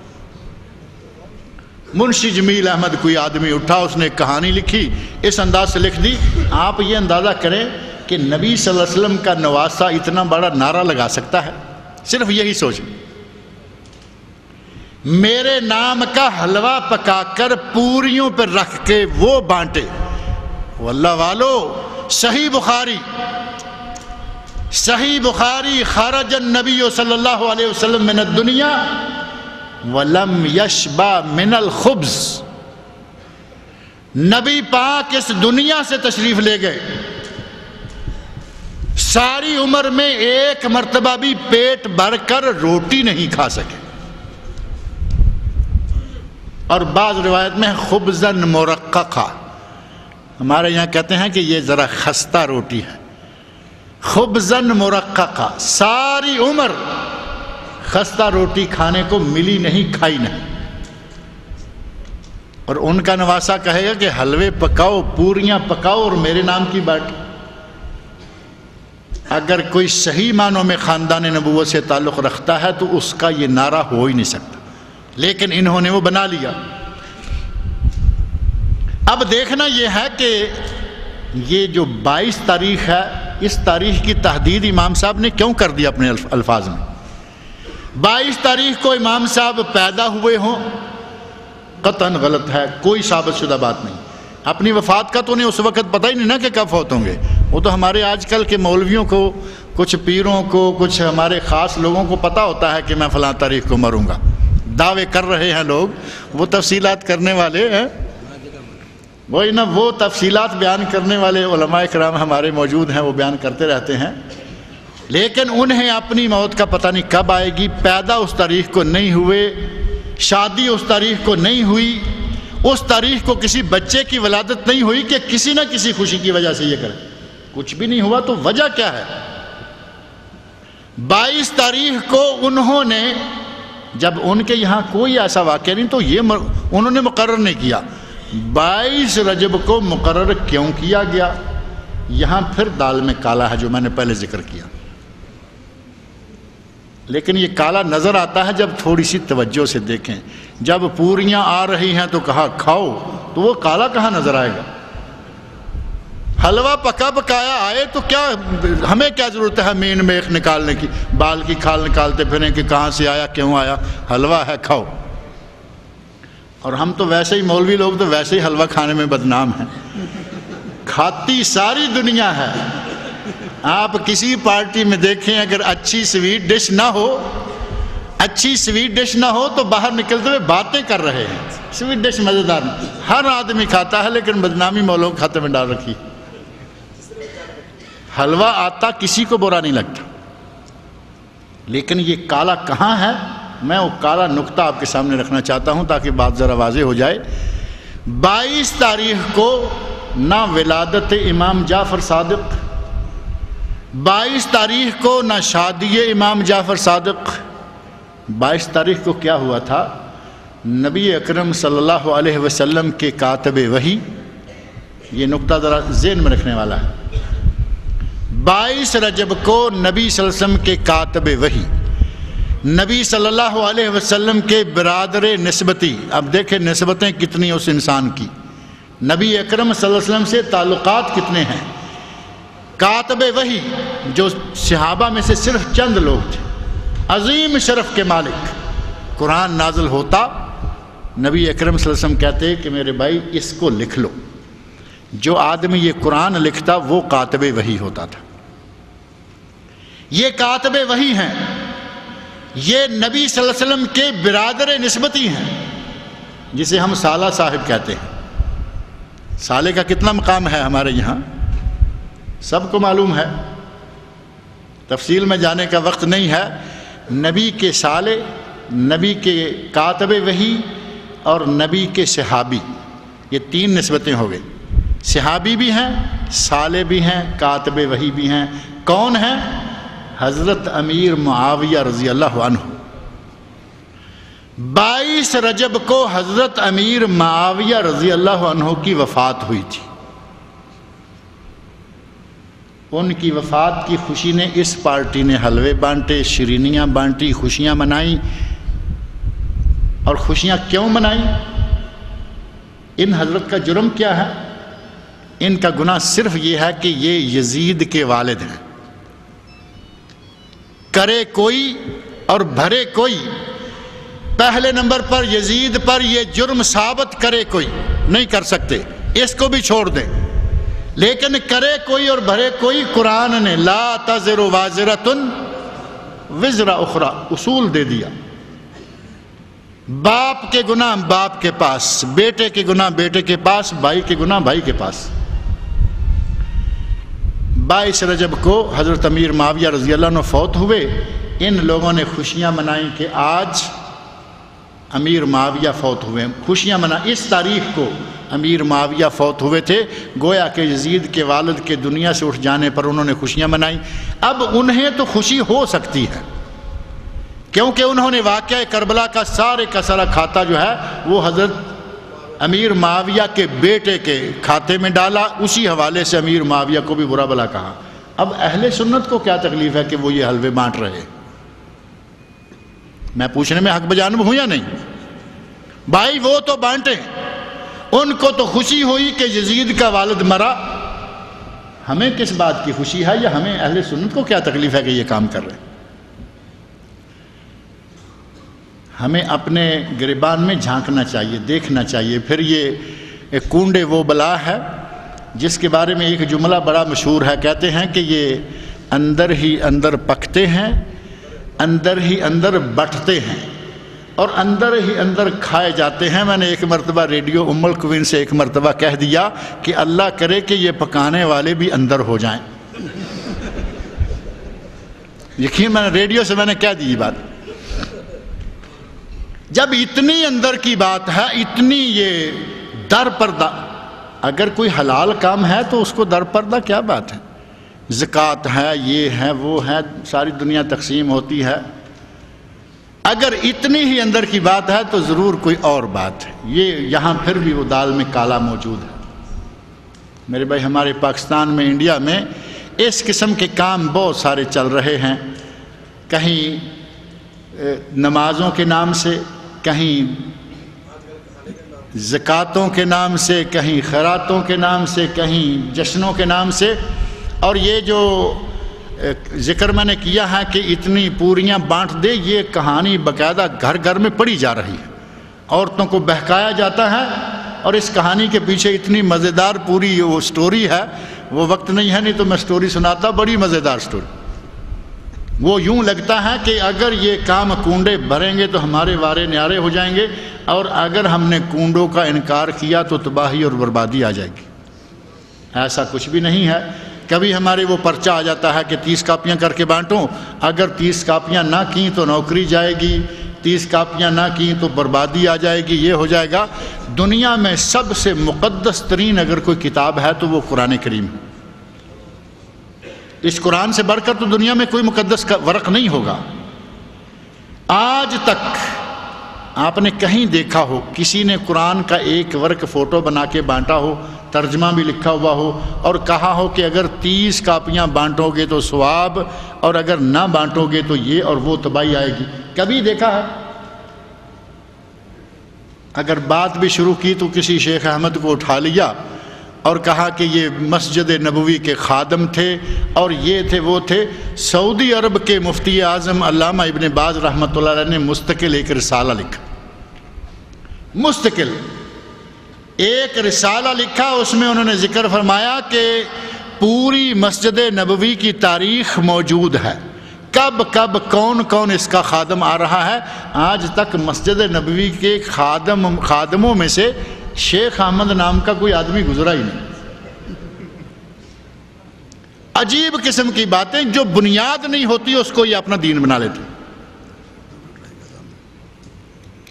منشی جمیل احمد کوئی آدمی اٹھا، اس نے کہانی لکھی، اس انداز سے لکھ دی۔ آپ یہ اندازہ کریں کہ نبی صلی اللہ علیہ وسلم کا نواسہ اتنا بڑا نعرہ لگا سکتا ہے؟ صرف یہی سوچ، میرے نام کا حلوہ پکا کر پوریوں پر رکھ کے وہ بانٹے۔ واللہ والو، صحیح بخاری، خرج النبی صلی اللہ علیہ وسلم من الدنیا ولم یشبع من الخبز۔ نبی پاک اس دنیا سے تشریف لے گئے، ساری عمر میں ایک مرتبہ بھی پیٹ بھر کر روٹی نہیں کھا سکے، اور بعض روایت میں خبزاً مرققہ، ہمارے یہاں کہتے ہیں کہ یہ ذرا خستہ روٹی ہے، خبزاً مرققہ، ساری عمر خستہ روٹی کھانے کو ملی نہیں، کھائی نہیں۔ اور ان کا نواسہ کہے گا کہ حلوے پکاؤ، پوریاں پکاؤ اور میرے نام کی بانٹو۔ اگر کوئی صحیح معنوں میں خاندان نبوت سے تعلق رکھتا ہے تو اس کا یہ نعرہ ہو ہی نہیں سکتا، لیکن انہوں نے وہ بنا لیا۔ اب دیکھنا یہ ہے کہ یہ جو 22 تاریخ ہے، اس تاریخ کی تحدید امام صاحب نے کیوں کر دیا اپنے الفاظ میں؟ 22 تاریخ کو امام صاحب پیدا ہوئے ہوں قطعاً غلط ہے، کوئی ثابت شدہ بات نہیں۔ اپنی وفات کا تو انہیں اس وقت پتہ ہی نہیں نا کہ کب فوت ہوں گے، وہ تو ہمارے آج کل کے مولویوں کو، کچھ پیروں کو، کچھ ہمارے خاص لوگوں کو پتہ ہوتا ہے کہ میں فلاں تاریخ کو مروں گا، دعوے کر رہے ہیں لوگ، وہ تفصیلات کرنے والے ہیں، وہی نا، وہ تفصیلات بیان کرنے والے علماء کرام ہمارے موجود ہیں، وہ بیان کرتے رہتے ہیں، لیکن انہیں اپنی موت کا پتہ نہیں کب آئے گی۔ پیدا اس تاریخ کو نہیں ہوئے، شادی اس تاریخ کو نہیں ہوئی، اس تاریخ کو کسی بچے کی ولادت نہیں ہوئی کہ کسی نہ کسی خوشی کی وجہ سے یہ کرے، کچھ بھی نہیں ہوا، تو وجہ کیا ہے؟ 22 تاریخ کو انہوں نے، جب ان کے یہاں کوئی ایسا واقعہ نہیں تو یہ انہوں نے مقرر نہیں کیا۔ 22 رجب کو مقرر کیوں کیا گیا؟ یہاں پھر دال میں کالا ہے جو میں نے پہلے ذکر کیا، لیکن یہ کالا نظر آتا ہے جب تھوڑی سی توجہ سے دیکھیں۔ جب پوریاں آ رہی ہیں تو کہا کھاؤ، تو وہ کالا کہاں نظر آئے گا؟ حلوہ پکا پکایا آئے تو کیا ہمیں کیا ضرورت ہے مین میخ نکالنے کی، بال کی کھال نکالتے پھریں کہ کہاں سے آیا، کیوں آیا؟ حلوہ ہے، کھاؤ۔ اور ہم تو ویسے ہی مولوی لوگ تو ویسے ہی حلوہ کھانے میں بدنام ہیں، کھاتی ساری دنیا ہے۔ آپ کسی پارٹی میں دیکھیں اگر اچھی سویٹ ڈش نہ ہو، اچھی سویٹ ڈش نہ ہو تو باہر نکلتے ہوئے باتیں کر رہے ہیں، سویٹ ڈش مزیدار نہیں، ہر آدمی کھاتا ہے لیکن بدنامی مولوں کے کھاتے میں ڈال رکھی۔ حلوہ آتا کسی کو برا نہیں لگتا، لیکن یہ کالا کہاں ہے؟ میں وہ کالا نقطہ آپ کے سامنے رکھنا چاہتا ہوں تاکہ بات ذرا واضح ہو جائے۔ 22 تاریخ کو نہ ولادت امام جعفر صادق، 22 تاریخ کو نہ شادی امام جعفر صادق۔ 22 تاریخ کو کیا ہوا تھا؟ نبی اکرم صلی اللہ علیہ وسلم کے کاتب وحی، یہ نقطہ ذرا ذہن میں رکھنے والا ہے۔ 22 رجب کو نبی صلی اللہ علیہ وسلم کے کاتب وحی، نبی صلی اللہ علیہ وسلم کے برادر نسبتی، اب دیکھیں نسبتیں کتنی اس انسان کی، نبی اکرم صلی اللہ علیہ وسلم سے تعلقات کتنے ہیں۔ کاتب وحی جو صحابہ میں سے صرف چند لوگ تھے، عظیم شرف کے مالک، قرآن نازل ہوتا نبی اکرم صلی اللہ علیہ وسلم کہتے کہ میرے بھائی اس کو لکھ لو، جو آدمی یہ قرآن لکھتا وہ کاتب وحی ہوتا تھا۔ یہ کاتب وحی ہیں، یہ نبی صلی اللہ علیہ وسلم کے برادر نسبتی ہیں، جسے ہم سالہ صاحب کہتے ہیں۔ سالے کا کتنا مقام ہے ہمارے یہاں سب کو معلوم ہے، تفصیل میں جانے کا وقت نہیں ہے۔ نبی کے سالے، نبی کے کاتب وحی اور نبی کے صحابی، یہ 3 نسبتیں ہو گئی، صحابی بھی ہیں، سالے بھی ہیں، کاتب وحی بھی ہیں۔ کون ہیں؟ حضرت امیر معاویہ رضی اللہ عنہ۔ 22 رجب کو حضرت امیر معاویہ رضی اللہ عنہ کی وفات ہوئی تھی۔ ان کی وفات کی خوشی نے اس پارٹی نے حلوے بانٹے، شیرینیاں بانٹی، خوشیاں منائیں۔ اور خوشیاں کیوں منائیں؟ ان حضرت کا جرم کیا ہے؟ ان کا گناہ صرف یہ ہے کہ یہ یزید کے والد ہیں۔ کرے کوئی اور بھرے کوئی، پہلے نمبر پر یزید پر یہ جرم ثابت کرے کوئی، نہیں کر سکتے، اس کو بھی چھوڑ دیں، لیکن کرے کوئی اور بھرے کوئی، قرآن نے لا تزر وازرۃ وزر اخری اصول دے دیا۔ باپ کے گناہ باپ کے پاس، بیٹے کے گناہ بیٹے کے پاس، بھائی کے گناہ بھائی کے پاس۔ 22 رجب کو حضرت امیر معاویہ رضی اللہ عنہ فوت ہوئے۔ ان لوگوں نے خوشیاں منائیں کہ آج امیر معاویہ فوت ہوئے، خوشیاں منائیں۔ اس تاریخ کو امیر معاویہ فوت ہوئے تھے، گویا کہ یزید کے والد کے دنیا سے اٹھ جانے پر انہوں نے خوشیاں منائیں۔ اب انہیں تو خوشی ہو سکتی ہے کیونکہ انہوں نے واقعہ کربلا کا سارا کھاتا جو ہے وہ حضرت امیر معاویہ کے بیٹے کے کھاتے میں ڈالا، اسی حوالے سے امیر معاویہ کو بھی برا بھلا کہا۔ اب اہل سنت کو کیا تکلیف ہے کہ وہ یہ حلوے بانٹ رہے؟ میں پوچھنے میں حق بجانب ہوں یا نہیں؟ بھائی وہ تو بانٹیں، ان کو تو خوشی ہوئی کہ یزید کا والد مرا، ہمیں کس بات کی خوشی ہے، یا ہمیں اہل سنت کو کیا تکلیف ہے کہ یہ کام کر رہے ہیں؟ ہمیں اپنے گریبان میں جھانکنا چاہیے، دیکھنا چاہیے۔ پھر یہ کنڈے وہ بلا ہے جس کے بارے میں ایک جملہ بڑا مشہور ہے، کہتے ہیں کہ یہ اندر ہی اندر پکتے ہیں، اندر ہی اندر بٹتے ہیں اور اندر ہی اندر کھائے جاتے ہیں۔ میں نے ایک مرتبہ ریڈیو ام القوین سے ایک مرتبہ کہہ دیا کہ اللہ کرے کہ یہ پکانے والے بھی اندر ہو جائیں۔ یقین میں نے ریڈیو سے میں نے کہہ دی یہ بات۔ جب اتنی اندر کی بات ہے، اتنی یہ در پردہ، اگر کوئی حلال کام ہے تو اس کو در پردہ کیا بات ہے؟ زکوٰۃ ہے، یہ ہے، وہ ہے، ساری دنیا تقسیم ہوتی ہے۔ اگر اتنی ہی اندر کی بات ہے تو ضرور کوئی اور بات ہے۔ یہ یہاں پھر بھی وہ دال میں کالا موجود ہے۔ میرے بھائی، ہمارے پاکستان میں، انڈیا میں اس قسم کے کام بہت سارے چل رہے ہیں، کہیں نمازوں کے نام سے، کہیں زکوٰۃوں کے نام سے، کہیں خیراتوں کے نام سے، کہیں جشنوں کے نام سے۔ اور یہ جو ذکر میں نے کیا ہے کہ اتنی پوریاں بانٹ دے، یہ کہانی باقاعدہ گھر گھر میں پڑھی جا رہی ہے، عورتوں کو بہکایا جاتا ہے، اور اس کہانی کے پیچھے اتنی مزیدار پوری وہ سٹوری ہے۔ وہ وقت نہیں ہے، نہیں تو میں سٹوری سناتا، بڑی مزیدار سٹوری۔ وہ یوں لگتا ہے کہ اگر یہ کام کنڈے بھریں گے تو ہمارے وارے نیارے ہو جائیں گے، اور اگر ہم نے کنڈوں کا انکار کیا تو تباہی اور بربادی آ جائے گی۔ ایسا کچھ بھی نہیں ہے۔ کبھی ہمارے وہ پرچہ آ جاتا ہے کہ 30 کاپیاں کر کے بانٹوں، اگر 30 کاپیاں نہ کیں تو نوکری جائے گی، 30 کاپیاں نہ کیں تو بربادی آ جائے گی، یہ ہو جائے گا۔ دنیا میں سب سے مقدس ترین اگر کوئی کتاب ہے تو وہ قرآن کریم ہے۔ اس قرآن سے بڑھ کر تو دنیا میں کوئی مقدس کا ورق نہیں ہوگا۔ آج تک آپ نے کہیں دیکھا ہو کسی نے قرآن کا ایک ورق فوٹو بنا کے بانٹا ہو، ترجمہ بھی لکھا ہوا ہو، اور کہا ہو کہ اگر 30 کاپیاں بانٹو گے تو ثواب، اور اگر نہ بانٹو گے تو یہ اور وہ تباہی آئے گی؟ کبھی دیکھا ہے؟ اگر بات بھی شروع کی تو کسی شیخ احمد کو اٹھا لیا اور کہا کہ یہ مسجد نبوی کے خادم تھے اور یہ تھے وہ تھے۔ سعودی عرب کے مفتی اعظم علامہ ابن باز رحمۃ اللہ علیہ نے مستقل ایک رسالہ لکھا، مستقل ایک رسالہ لکھا۔ اس میں انہوں نے ذکر فرمایا کہ پوری مسجد نبوی کی تاریخ موجود ہے، کب کب کون کون اس کا خادم آ رہا ہے۔ آج تک مسجد نبوی کے خادموں میں سے شیخ احمد نام کا کوئی آدمی گزرا ہی نہیں۔ عجیب قسم کی باتیں، جو بنیاد نہیں ہوتی اس کو یہ اپنا دین بنا لیتے،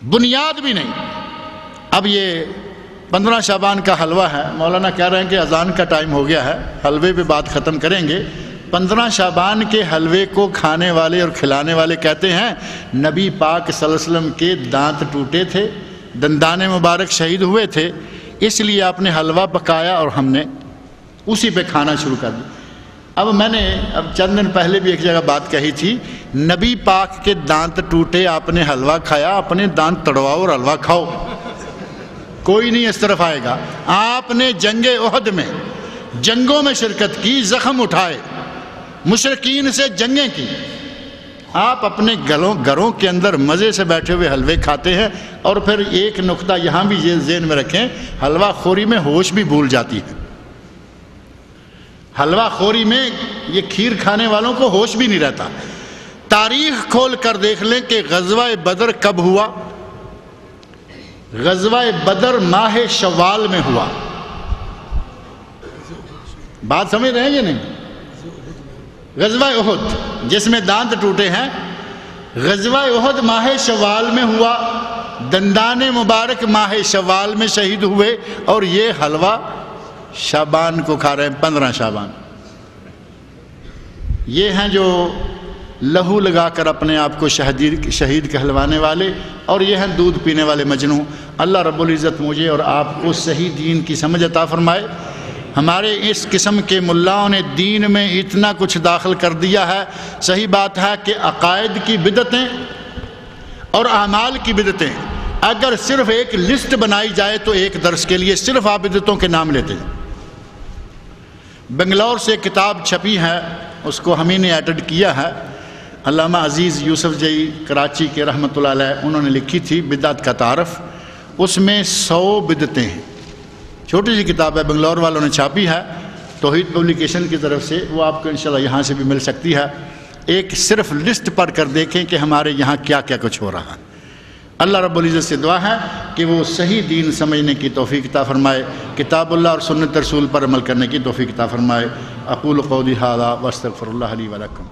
بنیاد بھی نہیں۔ اب یہ 15 شعبان کا حلوہ ہے، مولانا کہہ رہے ہیں کہ اذان کا ٹائم ہو گیا ہے، حلوے پہ بات ختم کریں گے۔ 15 شعبان کے حلوے کو کھانے والے اور کھلانے والے کہتے ہیں نبی پاک صلی اللہ علیہ وسلم کے دانت ٹوٹے تھے، دندان مبارک شہید ہوئے تھے، اس لیے آپ نے حلوہ پکایا اور ہم نے اسی پہ کھانا شروع کر دیا۔ اب میں نے چند دن پہلے بھی ایک جگہ بات کہی تھی، نبی پاک کے دانت ٹوٹے، آپ نے حلوہ کھایا، اپنے دانت تڑواؤ اور حلوہ کھاؤ، کوئی نہیں اس طرف آئے گا۔ آپ نے جنگ احد میں جنگوں میں شرکت کی، زخم اٹھائے، مشرکین سے جنگیں کی، آپ اپنے گھروں کے اندر مزے سے بیٹھے ہوئے حلوے کھاتے ہیں۔ اور پھر ایک نقطہ یہاں بھی ذہن میں رکھیں، حلوہ خوری میں ہوش بھی بھول جاتی ہے۔ حلوہ خوری میں یہ کھیر کھانے والوں کو ہوش بھی نہیں رہتا۔ تاریخ کھول کر دیکھ لیں کہ غزوہ بدر کب ہوا۔ غزوہ بدر ماہ شوال میں ہوا۔ بات سمجھ رہے ہیں یہ نہیں؟ غزوہ احد جس میں دانت ٹوٹے ہیں، غزوہ احد ماہ شوال میں ہوا، دندان مبارک ماہ شوال میں شہید ہوئے، اور یہ حلوہ شعبان کو کھا رہے ہیں، 15 شعبان۔ یہ ہیں جو لہو لگا کر اپنے آپ کو شہید کہلوانے والے، اور یہ ہیں دودھ پینے والے مجنوں۔ اللہ رب العزت مجھے اور آپ کو صحیح دین کی سمجھ عطا فرمائے۔ ہمارے اس قسم کے ملاؤں نے دین میں اتنا کچھ داخل کر دیا ہے۔ صحیح بات ہے کہ عقائد کی بدعتیں اور اعمال کی بدعتیں اگر صرف ایک لسٹ بنائی جائے تو ایک درس کے لیے صرف آپ بدعتوں کے نام لیتے ہیں۔ بنگلور سے کتاب چھپی ہے، اس کو ہم ہی نے ایڈٹ کیا ہے، علامہ عزیز یوسف جی کراچی کے رحمۃ اللہ علیہ، انہوں نے لکھی تھی بدعت کا تعارف، اس میں 100 بدعتیں ہیں، چھوٹی سی کتاب ہے، بنگلور والوں نے چھاپی ہے توحید پبلیکیشن کی طرف سے، وہ آپ کو انشاءاللہ یہاں سے بھی مل سکتی ہے۔ ایک صرف لسٹ پڑھ کر دیکھیں کہ ہمارے یہاں کیا کیا کچھ ہو رہا ہے۔ اللہ رب العزت سے دعا ہے کہ وہ صحیح دین سمجھنے کی توفیق عطا فرمائے، کتاب اللہ اور سنت رسول پر عمل کرنے کی توفیق عطا فرمائے۔ اقول قولی ھذا واستغفر اللہ لی ولکم۔